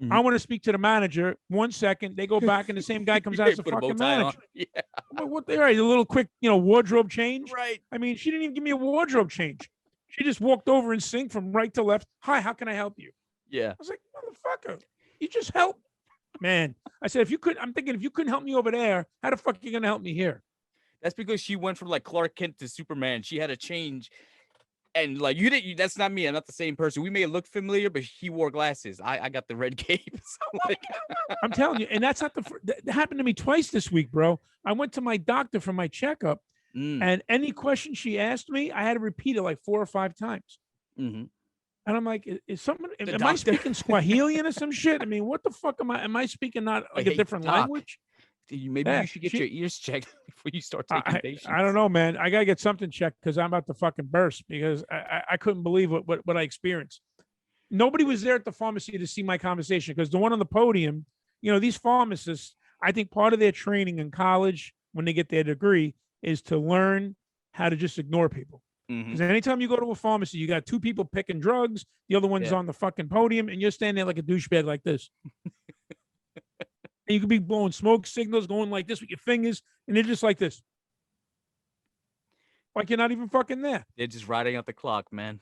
A: I want to speak to the manager. 1 second, they go back, and the same guy comes out as the fucking manager. Yeah. What? All right, a little quick, wardrobe change.
B: Right.
A: I mean, she didn't even give me a wardrobe change. She just walked over and synced from right to left. Hi, how can I help you?
B: Yeah.
A: I was like, motherfucker, you just help. Man, I said, if you couldn't help me over there, how the fuck are you gonna help me here?
B: That's because she went from like Clark Kent to Superman. She had to change. And like that's not me. I'm not the same person. We may look familiar, but he wore glasses. I got the red cape. So like...
A: I'm telling you, and that's not that happened to me twice this week, bro. I went to my doctor for my checkup, and any question she asked me, I had to repeat it like 4 or 5 times.
B: Mm-hmm.
A: And I'm like, am I speaking Swahilian or some shit? I mean, what the fuck am I? Am I speaking not like a different language?
B: Maybe you should get your ears checked before you start taking patients.
A: I don't know, man. I gotta get something checked because I'm about to fucking burst because I couldn't believe what I experienced. Nobody was there at the pharmacy to see my conversation because the one on the podium, these pharmacists, I think part of their training in college when they get their degree is to learn how to just ignore people. Because anytime you go to a pharmacy, you got 2 people picking drugs, the other one's on the fucking podium, and you're standing there like a douchebag like this. And you could be blowing smoke signals, going like this with your fingers, and they're just like this. Like you're not even fucking there.
B: They're just riding out the clock, man.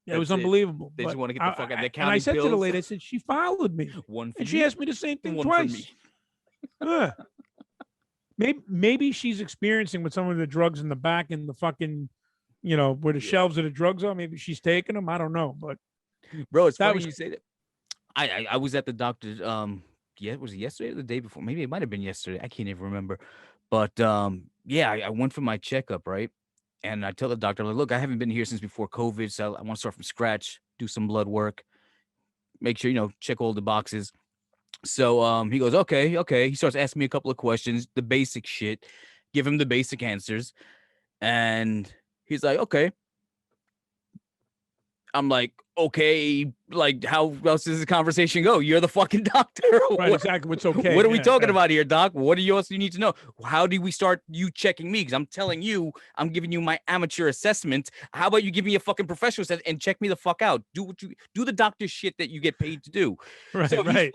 A: Yeah, it was ununbelievable.
B: They just want to get the fuck out. They're counting
A: and I said
B: pills.
A: to the lady, I said, she followed me. And she asked me the same thing twice. Maybe she's experiencing with some of the drugs in the back and the fucking, where the shelves of the drugs are. Maybe she's taking them. I don't know. But
B: bro, it's funny you say that. I was at the doctor's was it yesterday or the day before? Maybe it might have been yesterday. I can't even remember. But I went for my checkup, right? And I tell the doctor, like, look, I haven't been here since before COVID, so I want to start from scratch, do some blood work, make sure, check all the boxes. So he goes, okay. He starts asking me a couple of questions, the basic shit, give him the basic answers. And he's like, okay. I'm like, okay, like, how else does this conversation go? You're the fucking doctor.
A: Right, exactly. What's okay?
B: What are we talking about here, doc? What do you else you need to know? How do we start you checking me? Because I'm telling you, I'm giving you my amateur assessment. How about you give me a fucking professional assessment and check me the fuck out? Do the doctor shit that you get paid to do.
A: Right,
B: so
A: right.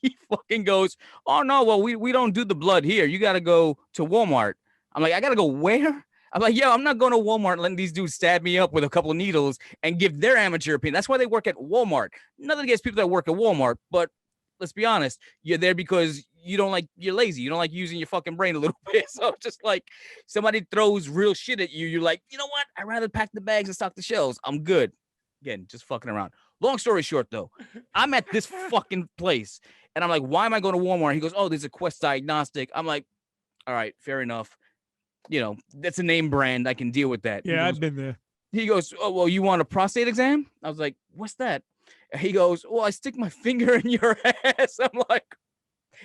B: He fucking goes, oh no, well, we don't do the blood here. You got to go to Walmart. I'm like, I got to go where? I'm like, yo, I'm not going to Walmart letting these dudes stab me up with a couple of needles and give their amateur opinion. That's why they work at Walmart. Nothing against people that work at Walmart, but let's be honest, you're there because you're lazy. You don't like using your fucking brain a little bit. So just like somebody throws real shit at you, you're like, you know what? I'd rather pack the bags and stock the shelves. I'm good. Again, just fucking around. Long story short, though, I'm at this fucking place and I'm like, why am I going to Walmart? He goes, oh, there's a Quest Diagnostic. I'm like, all right, fair enough. You know, that's a name brand. I can deal with that.
A: Yeah, I've been there.
B: He goes, oh, well, you want a prostate exam? I was like, what's that? He goes, well, I stick my finger in your ass. I'm like,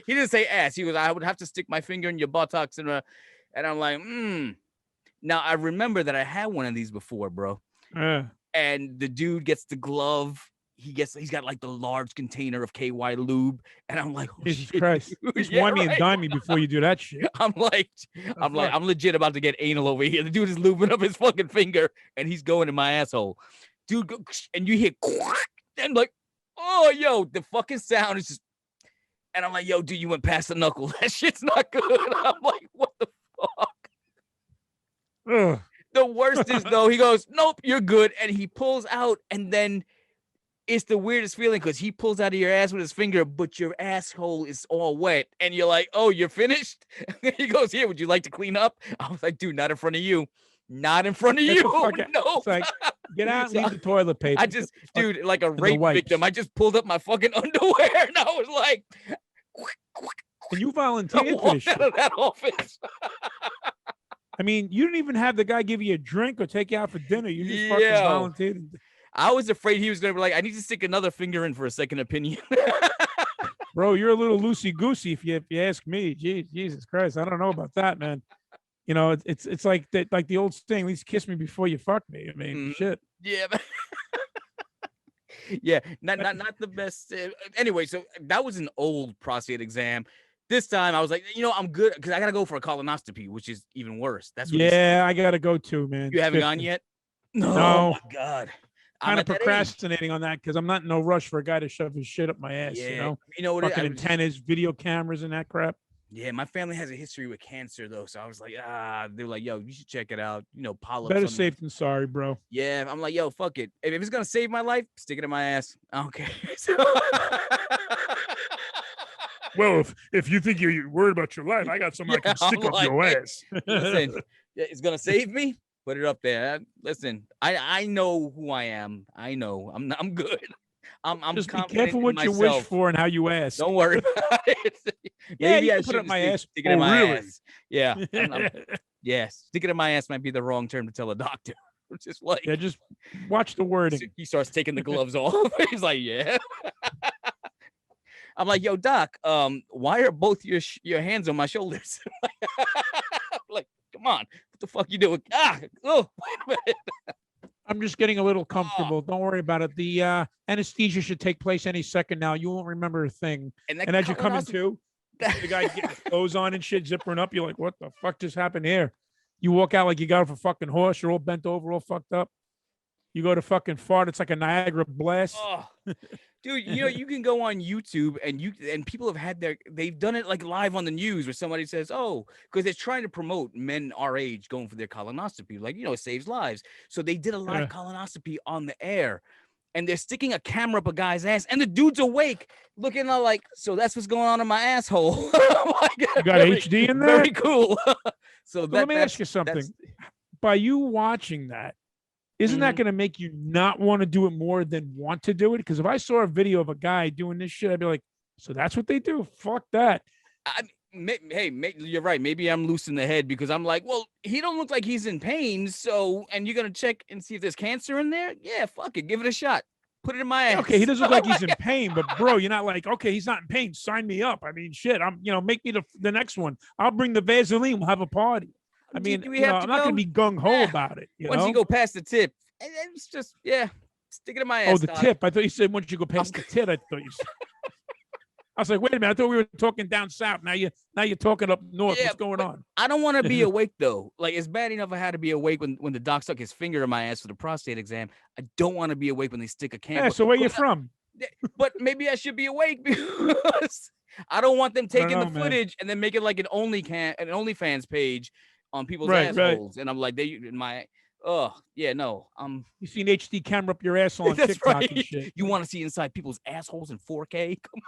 B: he didn't say ass. He goes, I would have to stick my finger in your buttocks. And I'm like, Now, I remember that I had one of these before, bro. And the dude gets the glove. He's got like the large container of KY lube. And I'm like, oh,
A: Jesus
B: shit,
A: Christ. Just wine me and dime me before you do that shit.
B: I'm legit about to get anal over here. The dude is lubing up his fucking finger and he's going in my asshole. Dude, and you hear quack, and like, oh, yo, the fucking sound is just, and I'm like, yo, dude, you went past the knuckle. That shit's not good. I'm like, what the fuck?
A: Ugh.
B: The worst is, though, he goes, nope, you're good. And he pulls out, and then it's the weirdest feeling because he pulls out of your ass with his finger, but your asshole is all wet. And you're like, oh, you're finished? He goes, here, would you like to clean up? I was like, dude, not in front of you. Not in front of you. No.
A: It's like, get out and leave the toilet paper.
B: I just, dude, like a rape victim, I just pulled up my fucking underwear and I was like,
A: and you volunteered for this shit.
B: Out of that office.
A: I mean, you didn't even have the guy give you a drink or take you out for dinner. You just fucking volunteered.
B: I was afraid he was going to be like, I need to stick another finger in for a second opinion.
A: Bro, you're a little loosey-goosey if you ask me. Jesus Christ, I don't know about that, man. You know, it's like that, like the old saying, at least kiss me before you fuck me. I mean, shit.
B: Yeah. Yeah, not the best. Anyway, so that was an old prostate exam. This time I was like, you know, I'm good because I got to go for a colonoscopy, which is even worse. That's what
A: I got to go too, man.
B: You haven't gone yet? No. Oh, my God.
A: Kind of procrastinating on that because I'm not in no rush for a guy to shove his shit up my ass.
B: Yeah, you know what?
A: Fucking antennas, video cameras, and that crap.
B: Yeah, my family has a history with cancer though, so I was like, they're like, yo, you should check it out. You know, polyps.
A: Better safe than sorry, bro.
B: Yeah, I'm like, yo, fuck it. If it's gonna save my life, stick it in my ass. I don't care.
A: Well, if you think you're worried about your life, I got something I can stick up your ass.
B: Listen, it's gonna save me. Put it up there. Listen, I know who I am. I know I'm good. I'm
A: just be careful what you wish for and how you ask.
B: Don't worry about it.
A: Maybe I put it in my ass.
B: Stick it in my ass. Yeah. Yeah. Stick it in my ass might be the wrong term to tell a doctor. Just like,
A: yeah, just watch the wording.
B: He starts taking the gloves off. He's like, yeah. I'm like, yo, doc, why are both your hands on my shoulders? Like, come on, what the fuck you doing? Wait a minute.
A: I'm just getting a little comfortable. Don't worry about it. The anesthesia should take place any second now. You won't remember a thing. And as you're coming to, the guy getting his clothes on and shit, zippering up. You're like, what the fuck just happened here? You walk out like you got off a fucking horse. You're all bent over, all fucked up. You go to fucking fart. It's like a Niagara blast.
B: Oh. Dude, you know, you can go on YouTube and people have had they've done it like live on the news where somebody says, oh, because they're trying to promote men our age going for their colonoscopy. Like, you know, it saves lives. So they did a live colonoscopy on the air and they're sticking a camera up a guy's ass and the dude's awake looking like, so that's what's going on in my asshole. Oh my God,
A: you got HD in there?
B: Very cool. So
A: let me ask you something. By you watching that, isn't that going to make you not want to do it more than want to do it? Because if I saw a video of a guy doing this shit, I'd be like, so that's what they do? Fuck that.
B: You're right. Maybe I'm loose in the head because I'm like, well, he don't look like he's in pain. So, and you're going to check and see if there's cancer in there? Yeah, fuck it. Give it a shot. Put it in my ass.
A: Okay, he doesn't look like he's in pain, but bro, you're not like, okay, he's not in pain. Sign me up. I mean, shit, make me the next one. I'll bring the Vaseline. We'll have a party. I mean, I'm not going to be gung-ho about it.
B: Once you go past the tip, it's just, stick it in my ass.
A: Oh, the tip. I thought you said once you go past the tit. I thought you said. I was like, wait a minute. I thought we were talking down south. Now you're talking up north. What's going on?
B: I don't want to be awake, though. Like, it's bad enough I had to be awake when the doc stuck his finger in my ass for the prostate exam. I don't want to be awake when they stick a camera.
A: Yeah, so where you from?
B: But maybe I should be awake because I don't want them taking the footage and then make it like an OnlyFans page on people's assholes. And I'm like, no.
A: You seen HD camera up your asshole on TikTok and shit.
B: You want to see inside people's assholes in 4K? Come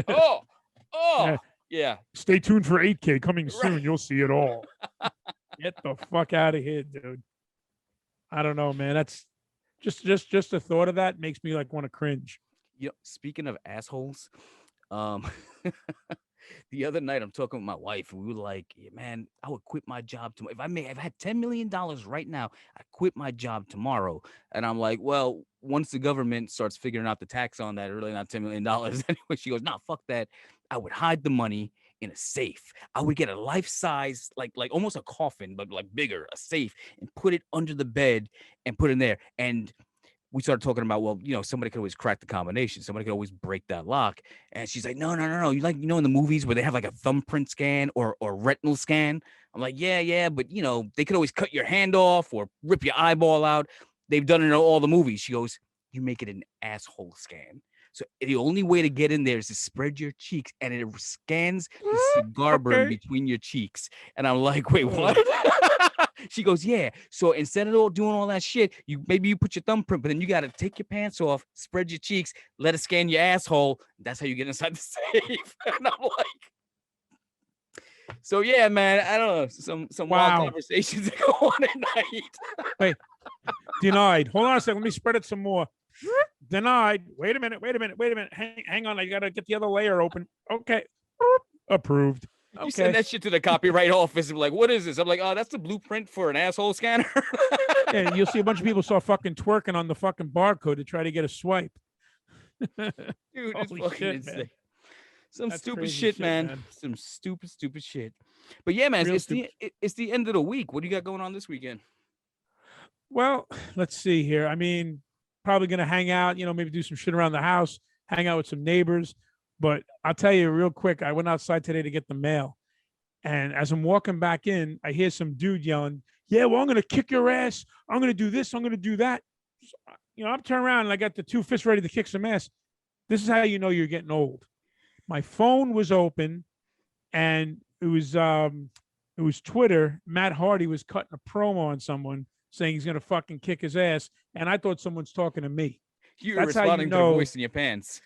B: on. Like, Yeah.
A: Stay tuned for 8K coming soon.
B: Right.
A: You'll see it all. Get the fuck out of here, dude. I don't know, man. That's just the thought of that makes me like want to cringe.
B: Speaking of assholes, um, the other night I'm talking with my wife, and we were like, yeah, "Man, I would quit my job tomorrow if I had $10 million right now. I quit my job tomorrow." And I'm like, "Well, once the government starts figuring out the tax on that, really not $10 million anyway." She goes, "No, fuck that. I would hide the money in a safe. I would get a life size, like almost a coffin, but like bigger, a safe, and put it under the bed and put it in there." And we started talking about, well, somebody could always crack the combination. Somebody could always break that lock. And she's like, no. You like, in the movies where they have like a thumbprint scan or retinal scan. I'm like, yeah. But, they could always cut your hand off or rip your eyeball out. They've done it in all the movies. She goes, you make it an asshole scan. So the only way to get in there is to spread your cheeks, and it scans the cigar burn between your cheeks. And I'm like, wait, what? She goes, yeah. So instead of doing all that shit, maybe you put your thumbprint, but then you got to take your pants off, spread your cheeks, let it scan your asshole. That's how you get inside the safe. And I'm like, so yeah, man, I don't know. Some wild conversations that go on at night.
A: Wait, denied. Hold on a second. Let me spread it some more. Denied. Wait a minute. Hang on. I got to get the other layer open. Okay. Approved. Okay.
B: You send that shit to the copyright office and be like, what is this? I'm like, oh, that's the blueprint for an asshole scanner.
A: Yeah, you'll see a bunch of people start fucking twerking on the fucking barcode to try to get a swipe.
B: Dude, it's fucking
A: shit,
B: insane.
A: Man.
B: Some That's stupid shit, man. Some stupid shit. But yeah, man, it's the end of the week. What do you got going on this weekend?
A: Well, let's see here. I mean, probably going to hang out, maybe do some shit around the house, hang out with some neighbors. But I'll tell you real quick, I went outside today to get the mail. And as I'm walking back in, I hear some dude yelling, yeah, well, I'm going to kick your ass. I'm going to do this. I'm going to do that. So, I'm turning around and I got the two fists ready to kick some ass. This is how you know you're getting old. My phone was open and it was Twitter. Matt Hardy was cutting a promo on someone saying he's going to fucking kick his ass. And I thought someone's talking to me.
B: You were responding to the voice in your pants.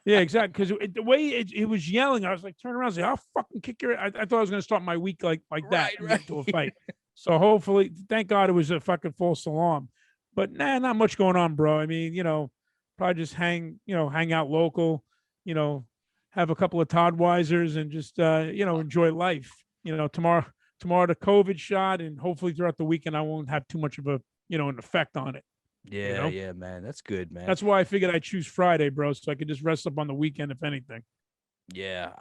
A: Yeah, exactly. Because the way it was yelling, I was like, turn around and say, I'll fucking kick your. I thought I was going to start my week like that into a fight. So hopefully, thank God it was a fucking false alarm. But not much going on, bro. I mean, probably just hang out local, have a couple of Toddweisers and just, enjoy life. Tomorrow the COVID shot, and hopefully throughout the weekend I won't have too much of a, an effect on it.
B: Yeah, yeah, man. That's good, man.
A: That's why I figured I'd choose Friday, bro, so I could just rest up on the weekend, if anything.
B: Yeah,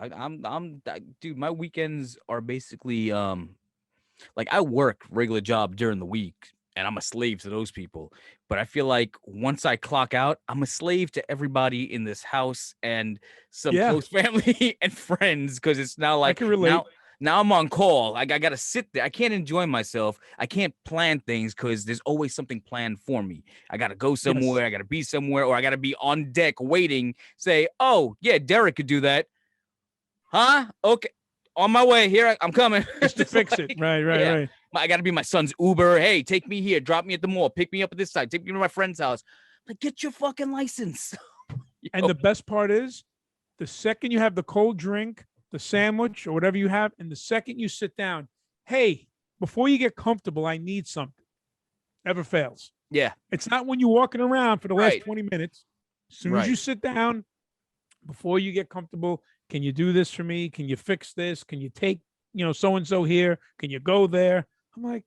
B: dude, my weekends are basically, like I work regular job during the week and I'm a slave to those people. But I feel like once I clock out, I'm a slave to everybody in this house and some close family and friends. Cause it's now like, I can relate. Now I'm on call. I got to sit there. I can't enjoy myself. I can't plan things because there's always something planned for me. I got to go somewhere. Yes. I got to be somewhere, or I got to be on deck waiting. Say, oh, yeah, Derek could do that. Huh? Okay. On my way. Here, I'm coming.
A: Just to fix it. Right.
B: I got to be my son's Uber. Hey, take me here. Drop me at the mall. Pick me up at this side. Take me to my friend's house. Like, get your fucking license.
A: And the best part is, the second you have the cold drink, the sandwich or whatever you have, and the second you sit down, hey, before you get comfortable, I need something. Never fails.
B: Yeah.
A: It's not when you're walking around for the last 20 minutes. As soon as you sit down, before you get comfortable, can you do this for me? Can you fix this? Can you take, so-and-so here? Can you go there? I'm like,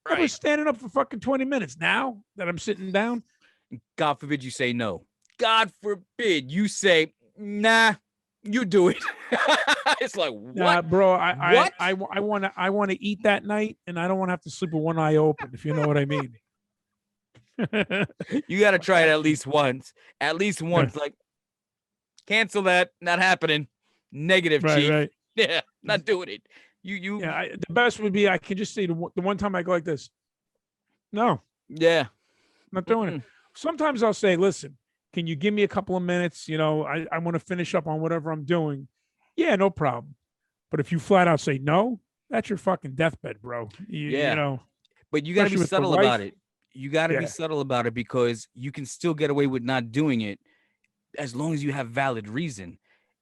A: I was standing up for fucking 20 minutes. Now that I'm sitting down.
B: God forbid you say no. God forbid you say, nah. You do it. It's like, what?
A: Nah, bro, I want to eat that night, and I don't want to have to sleep with one eye open, if you know what I mean.
B: You got to try it at least once. At least once. Like, cancel that. Not happening. Negative, Chief. Right. Yeah, not doing it. You.
A: Yeah, the best would be I can just say the one time I go like this. No.
B: Yeah.
A: Not doing it. Sometimes I'll say, listen, can you give me a couple of minutes? I want to finish up on whatever I'm doing. Yeah, no problem. But if you flat out say no, that's your fucking deathbed, bro.
B: But you got to be subtle about it. You got to be subtle about it because you can still get away with not doing it as long as you have valid reason.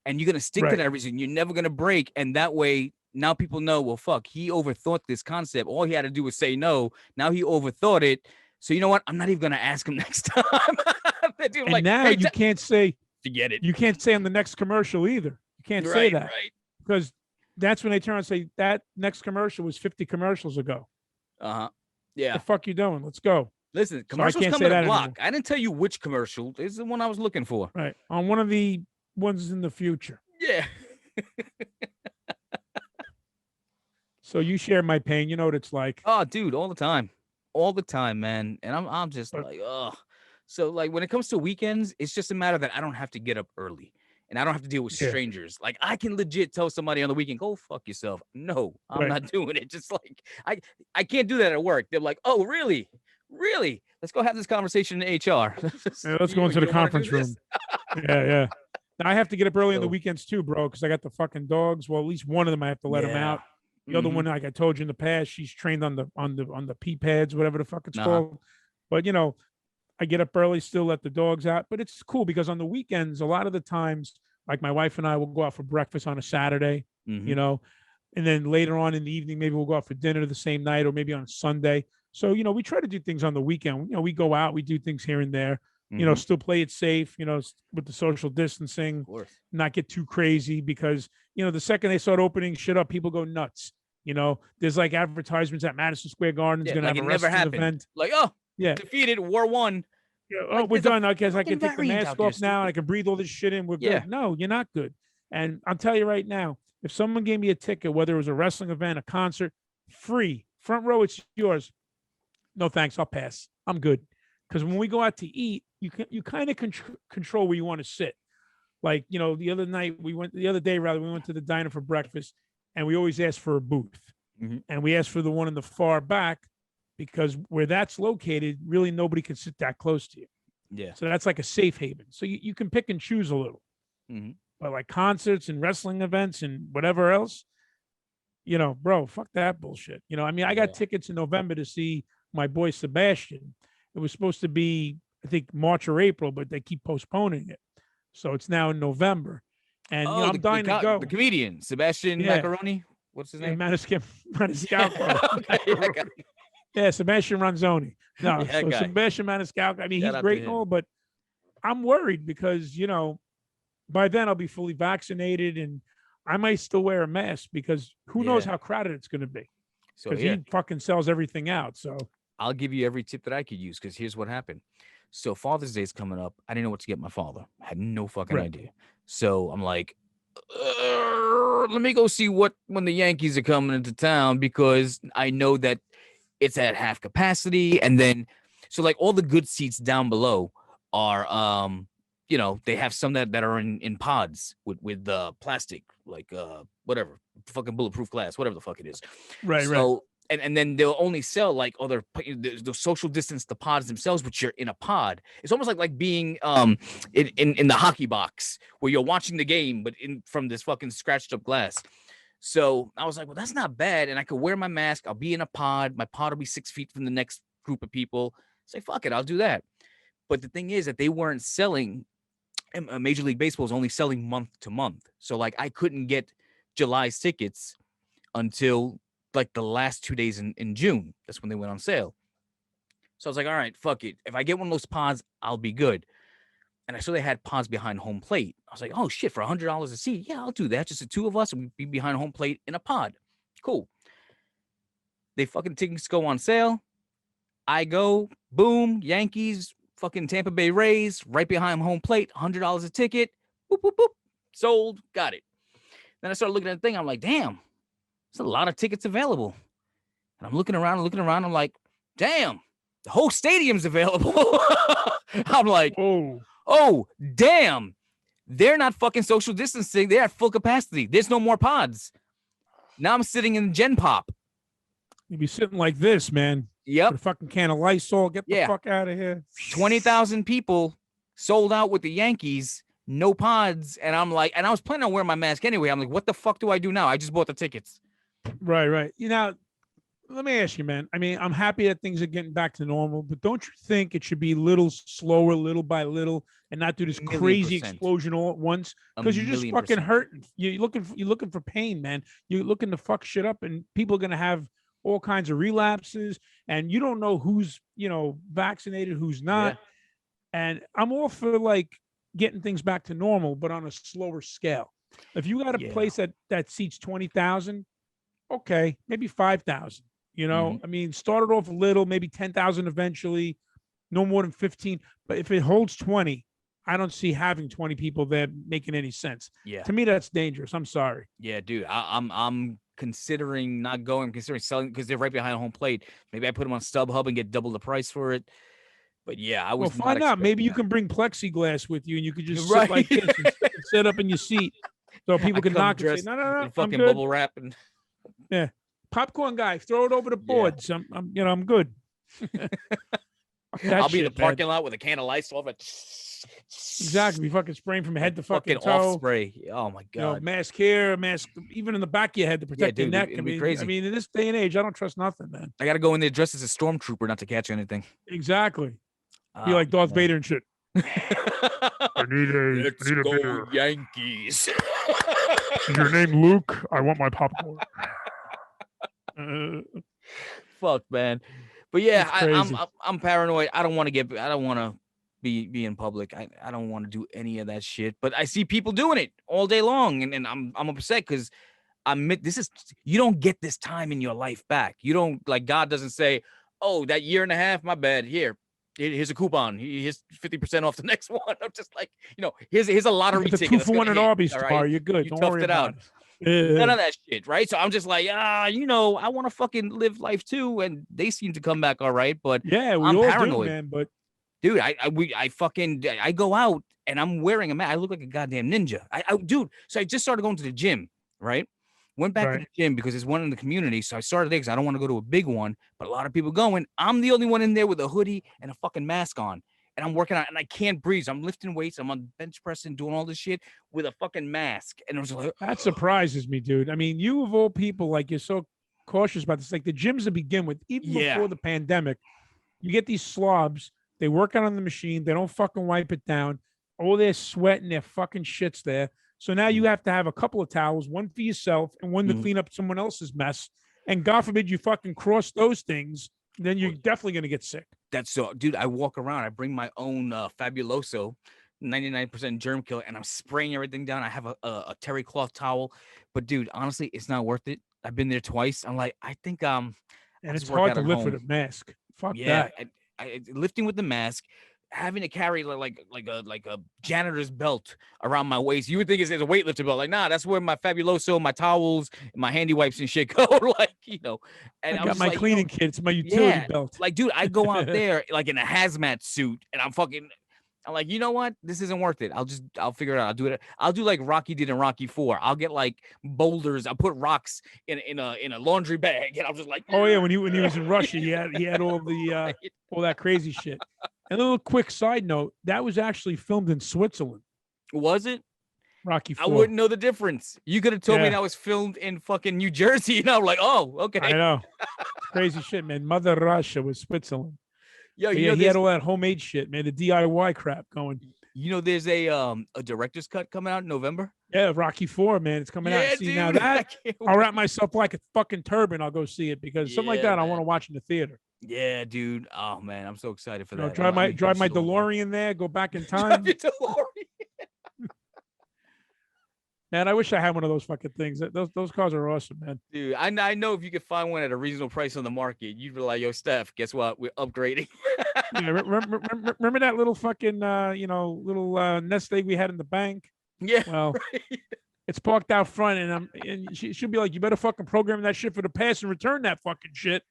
B: and you're gonna stick to that reason. You're never gonna break, and that way now people know. Well, fuck, he overthought this concept. All he had to do was say no. Now he overthought it. So you know what? I'm not even gonna ask him next time.
A: And like, now hey, you can't say
B: forget it.
A: You can't say on the next commercial either. You can't say that because that's when they turn and say that next commercial was 50 commercials ago.
B: Yeah.
A: The fuck you doing? Let's go.
B: Listen, commercials come in a block. Anymore. I didn't tell you which commercial. This is the one I was looking for.
A: Right. On one of the ones in the future.
B: Yeah.
A: So you share my pain. You know what it's like.
B: Oh, dude, all the time. All the time, man. And I'm just like, oh. So like when it comes to weekends, it's just a matter that I don't have to get up early. And I don't have to deal with strangers. Like I can legit tell somebody on the weekend, go fuck yourself. No, I'm not doing it. Just like I can't do that at work. They're like, oh, really? Really? Let's go have this conversation in HR.
A: Let's go into the conference room. Yeah. Now I have to get up early on the weekends too, bro, because I got the fucking dogs. Well, at least one of them I have to let them out. The other one, like I told you in the past, she's trained on the pee pads, whatever the fuck it's called. But you know, I get up early, still let the dogs out. But it's cool because on the weekends, a lot of the times, like my wife and I will go out for breakfast on a Saturday, you know, and then later on in the evening, maybe we'll go out for dinner the same night or maybe on Sunday. So, you know, we try to do things on the weekend. You know, we go out, we do things here and there, you know, still play it safe, you know, with the social distancing, not get too crazy because, you know, the second they start opening shit up, people go nuts. You know, there's like advertisements at Madison Square Garden's going to have a wrestling event.
B: Like, oh, defeated, war won.
A: Yeah, oh, we're done. I guess I can take the mask off now. And I can breathe all this shit in. We're good. No, you're not good. And I'll tell you right now, if someone gave me a ticket, whether it was a wrestling event, a concert, free, front row, it's yours. No, thanks. I'll pass. I'm good. Because when we go out to eat, you kind of control where you want to sit. Like, you know, the other day, we went to the diner for breakfast and we always ask for a booth. And we asked for the one in the far back because where that's located, really nobody can sit that close to you. Yeah. So that's like a safe haven. So you can pick and choose a little. But like concerts and wrestling events and whatever else, you know, bro, fuck that bullshit. You know, I mean, I got tickets in November to see my boy Sebastian. It was supposed to be, I think, March or April, but they keep postponing it. So it's now in November. And you know, I'm dying to go.
B: The comedian, Sebastian Macaroni. What's his name?
A: Maniscalco. Yeah, Sebastian Ranzoni. No, so Sebastian Maniscalco. I mean, he's great and all, but I'm worried because, you know, by then I'll be fully vaccinated and I might still wear a mask because who knows how crowded it's going to be. Because he fucking sells everything out. So
B: I'll give you every tip that I could use because here's what happened. So Father's Day is coming up. I didn't know what to get my father. I had no fucking idea. So I'm like, let me go see when the Yankees are coming into town because I know that it's at half capacity. And then, so like all the good seats down below are, you know, they have some that are in pods with plastic, like whatever, fucking bulletproof glass, whatever the fuck it is.
A: Right.
B: And then they'll only sell like other the social distance the pods themselves, but you're in a pod. It's almost like being in the hockey box where you're watching the game, but from this fucking scratched up glass. So I was like, well, that's not bad. And I could wear my mask. I'll be in a pod. My pod will be 6 feet from the next group of people. Say, fuck it, I'll do that. But the thing is that they weren't selling. Major League Baseball is only selling month to month. So like I couldn't get July's tickets until like the last 2 days in June. That's when they went on sale. So I was like, all right, fuck it. If I get one of those pods, I'll be good. And I saw they had pods behind home plate. I was like, oh shit, for $100 a seat. Yeah, I'll do that. Just the two of us and we'd be behind home plate in a pod. Cool. They fucking tickets go on sale. I go, boom, Yankees, fucking Tampa Bay Rays, right behind home plate, $100 a ticket. Boop, boop, boop. Sold. Got it. Then I started looking at the thing. I'm like, damn, there's a lot of tickets available. And I'm looking around. I'm like, damn, the whole stadium's available. I'm like, oh, damn. They're not fucking social distancing. They're at full capacity. There's no more pods. Now I'm sitting in Gen Pop.
A: You'd be sitting like this, man.
B: Yep.
A: With a fucking can of Lysol. Get the fuck out of here.
B: 20,000 people sold out with the Yankees. No pods. And I'm like, and I was planning on wearing my mask anyway. I'm like, what the fuck do I do now? I just bought the tickets.
A: Right. You know, let me ask you, man. I mean, I'm happy that things are getting back to normal, but don't you think it should be a little slower, little by little, and not do this crazy
B: %.
A: explosion all at once?
B: A
A: Because you're just
B: million
A: fucking
B: %.
A: hurting. You're looking for pain, man. You're looking to fuck shit up, and people are gonna have all kinds of relapses, and you don't know who's vaccinated, who's not.
B: Yeah.
A: And I'm all for like getting things back to normal, but on a slower scale. If you got a
B: Yeah.
A: place that seats 20,000, okay, maybe 5,000.
B: Mhm.
A: I mean, start it off a little, maybe 10,000 eventually, no more than 15. But if it holds 20, I don't see having 20 people there making any sense.
B: Yeah.
A: To me, that's dangerous. I'm sorry.
B: Yeah, dude. I'm considering not going. I'm considering selling because they're right behind home plate. Maybe I put them on StubHub and get double the price for it. But yeah, I
A: Well,
B: was not
A: find out. Maybe
B: expecting
A: you
B: that.
A: can bring plexiglass with you and you could just sit
B: Right.
A: like this and sit up in your seat so people
B: I
A: can
B: come
A: knock and say,
B: dressed
A: no, no, no,
B: in
A: I'm
B: fucking
A: good.
B: bubble wrap and
A: Yeah. Popcorn guy, throw it over the
B: Yeah.
A: boards. I'm good.
B: I'll be in the parking lot with a can of Lysol.
A: Exactly. Be fucking spraying from head to fucking toe.
B: off spray. Oh my god.
A: Mask here, mask even in the back of your head to protect your
B: dude,
A: neck.
B: it'd be crazy.
A: I mean, in this day and age, I don't trust nothing, man.
B: I gotta go in there dressed as a stormtrooper not to catch anything.
A: Exactly. Be like Darth Vader and shit.
C: I need a beer.
B: Yankees.
C: Is your name Luke? I want my popcorn.
B: Fuck, man. But yeah,
A: It's crazy.
B: I'm paranoid. I don't want to be in public. I don't want to do any of that shit. But I see people doing it all day long, and I'm upset because you don't get this time in your life back. You don't, like, God doesn't say, oh, that year and a half, my bad. Here's a coupon. Here's 50% off the next one. I'm just like, here's a lottery
A: It's a
B: ticket.
A: 2-for-1 at Arby's
B: all right?
A: car. You're good.
B: You
A: Don't
B: toughed
A: worry
B: it
A: about
B: out.
A: it.
B: None of that shit, right? So I'm just like, I want to fucking live life too, and they seem to come back all right. But
A: yeah, we
B: I'm
A: all
B: paranoid,
A: do, man. But
B: dude, I go out and I'm wearing a mask. I look like a goddamn ninja. Dude. So I just started going to the gym, right? Went back to the gym because there's one in the community. So I started there because I don't want to go to a big one, but a lot of people going. I'm the only one in there with a hoodie and a fucking mask on. And I'm working out and I can't breathe. So I'm lifting weights. I'm on bench pressing, doing all this shit with a fucking mask. And it was like,
A: that surprises me, dude. I mean, you of all people, like, you're so cautious about this. Like the gyms to begin with, even before the pandemic, you get these slobs. They work out on the machine. They don't fucking wipe it down. Oh, they're sweating. Their fucking shit's there. So now you have to have a couple of towels, one for yourself and one to clean up someone else's mess. And God forbid you fucking cross those things, then you're definitely going to get sick.
B: That's so, dude, I walk around. I bring my own Fabuloso, 99% germ kill, and I'm spraying everything down. I have a terry cloth towel. But, dude, honestly, it's not worth it. I've been there twice. I'm like, I think
A: and it's hard to lift with a mask. Fuck that.
B: Lifting with the mask, having to carry like a janitor's belt around my waist. You would think it's a weightlifter belt. Like, nah, that's where my Fabuloso, my towels, and my handy wipes and shit go. And
A: I got my cleaning kit. It's my utility belt.
B: Like, dude, I go out there like in a hazmat suit, and I'm like, you know what? This isn't worth it. I'll figure it out. I'll do it. I'll do like Rocky did in Rocky 4. I'll get like boulders. I'll put rocks in a laundry bag, and I'm just like,
A: oh yeah, when he was in Russia, he had all the all that crazy shit. And a little quick side note, that was actually filmed in Switzerland.
B: Was it?
A: Rocky 4.
B: I wouldn't know the difference. You could have told me that was filmed in fucking New Jersey, and I'm like, oh, okay.
A: I know. Crazy shit, man. Mother Russia was Switzerland.
B: Yo,
A: he had all that homemade shit, man. The DIY crap going.
B: There's a director's cut coming out in November.
A: Yeah, Rocky 4, man. It's coming out. See,
B: dude,
A: now that I'll wrap myself like a fucking turban. I'll go see it because something like that I want to watch in the theater.
B: Yeah, dude. Oh man, I'm so excited for that.
A: Drive my DeLorean there. Go back in time.
B: Drive your DeLorean.
A: Man, I wish I had one of those fucking things. Those cars are awesome, man.
B: Dude, I know if you could find one at a reasonable price on the market, you'd be like, yo, Steph, guess what? We're upgrading.
A: Yeah, remember that little fucking, little nest egg we had in the bank?
B: Yeah.
A: Well, it's parked out front, and she'll be like, you better fucking program that shit for the pass and return that fucking shit.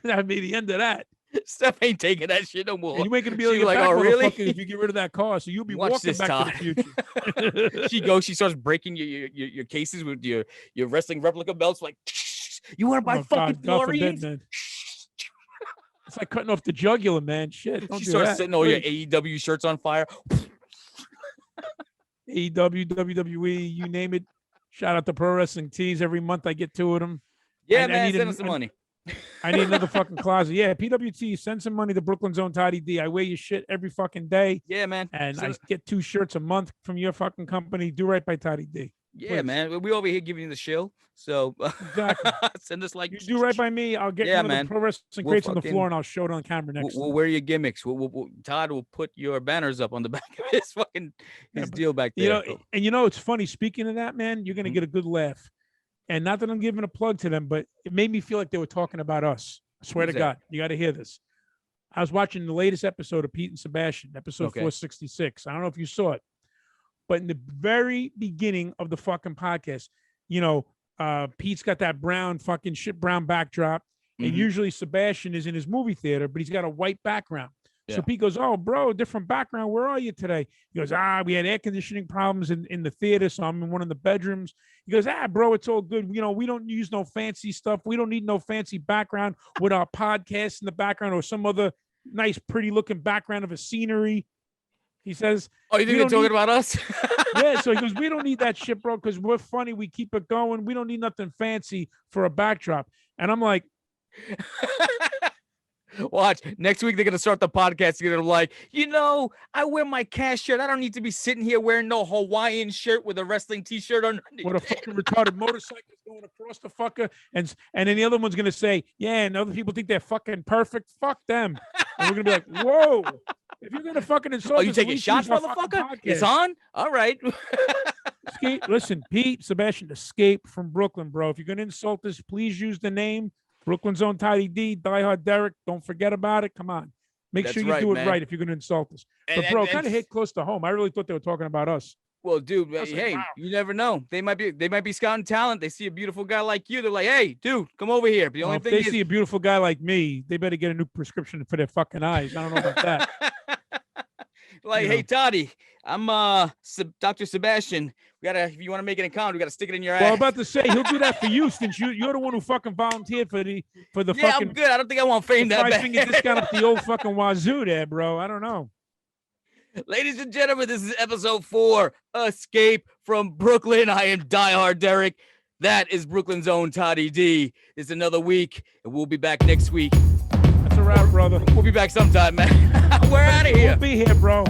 A: That'd be the end of that.
B: Steph ain't taking that shit no more.
A: And you ain't gonna be able to
B: like, oh, really?
A: If you get rid of that car, so you'll be
B: Watch
A: walking back
B: time.
A: to the future.
B: She starts breaking your cases with your wrestling replica belts. Like, you want to buy fucking DeLoreans?
A: Man. It's like cutting off the jugular, man. Shit.
B: She starts setting all your AEW shirts on fire.
A: AEW, WWE, you name it. Shout out to Pro Wrestling Tees. Every month I get two of them.
B: Yeah, man, send us some money.
A: I need another fucking closet. Yeah, PWT, send some money to Brooklyn's own Toddy D. I wear your shit every fucking day.
B: Yeah, man.
A: And I get 2 shirts a month from your fucking company. Do right by Toddy D.
B: Yeah, man. We over here giving you the shill. So
A: exactly.
B: Send us like
A: you do right by me. I'll get one of the pro wrestling crates on the floor and I'll show it on camera next.
B: We'll wear your gimmicks. Todd will put your banners up on the back of his deal back there.
A: It's funny. Speaking of that, man, you're gonna get a good laugh. And not that I'm giving a plug to them, but it made me feel like they were talking about us. I swear to God, you got to hear this. I was watching the latest episode of Pete and Sebastian, episode 466. I don't know if you saw it, but in the very beginning of the fucking podcast, Pete's got that brown backdrop. And usually Sebastian is in his movie theater, but he's got a white background. Yeah. So Pete goes, "Oh, bro, different background. Where are you today?" He goes, "We had air conditioning problems in the theater, so I'm in one of the bedrooms." He goes, "Bro, it's all good. We don't use no fancy stuff. We don't need no fancy background with our podcast in the background or some other nice, pretty looking background of a scenery." He says,
B: "Oh, you think they're talking about us?"
A: Yeah. So he goes, "We don't need that shit, bro, because we're funny. We keep it going. We don't need nothing fancy for a backdrop." And I'm like,
B: watch, next week they're gonna start the podcast. They're like, I wear my cast shirt. I don't need to be sitting here wearing no Hawaiian shirt with a wrestling t-shirt underneath.
A: With a fucking retarded motorcycle going across the fucker. And then the other one's gonna say, "Yeah, and other people think they're fucking perfect. Fuck them." And we're gonna be like, "Whoa. If you're gonna fucking insult
B: you taking shots, motherfucker? It's on? All right."
A: Listen, Pete, Sebastian, escape from Brooklyn, bro. If you're gonna insult us, please use the name Brooklyn's own Toddy D, DieHard Derek. Don't forget about it. Come on. Make sure you do it right if you're going to insult us. But, bro, kind of hit close to home. I really thought they were talking about us.
B: Well, dude, hey, wow. You never know. They might be scouting talent. They see a beautiful guy like you. They're like, "Hey, dude, come over here." But
A: if they see a beautiful guy like me, they better get a new prescription for their fucking eyes. I don't know about that.
B: Hey, Toddy, I'm Dr. Sebastian. If you want to make an account, we gotta stick it in your ass.
A: Well, I'm about to say he'll do that for you since you're the one who fucking volunteered for the fucking.
B: Yeah, I'm good. I don't think I want fame that bad.
A: 5-finger discount up the old fucking wazoo there, bro. I don't know.
B: Ladies and gentlemen, this is episode 4, Escape from Brooklyn. I am DieHard Derek. That is Brooklyn's own Toddy D. It's another week, and we'll be back next week.
A: That's a wrap, brother.
B: We'll be back sometime, man. We're out of here.
A: We'll be here, bro.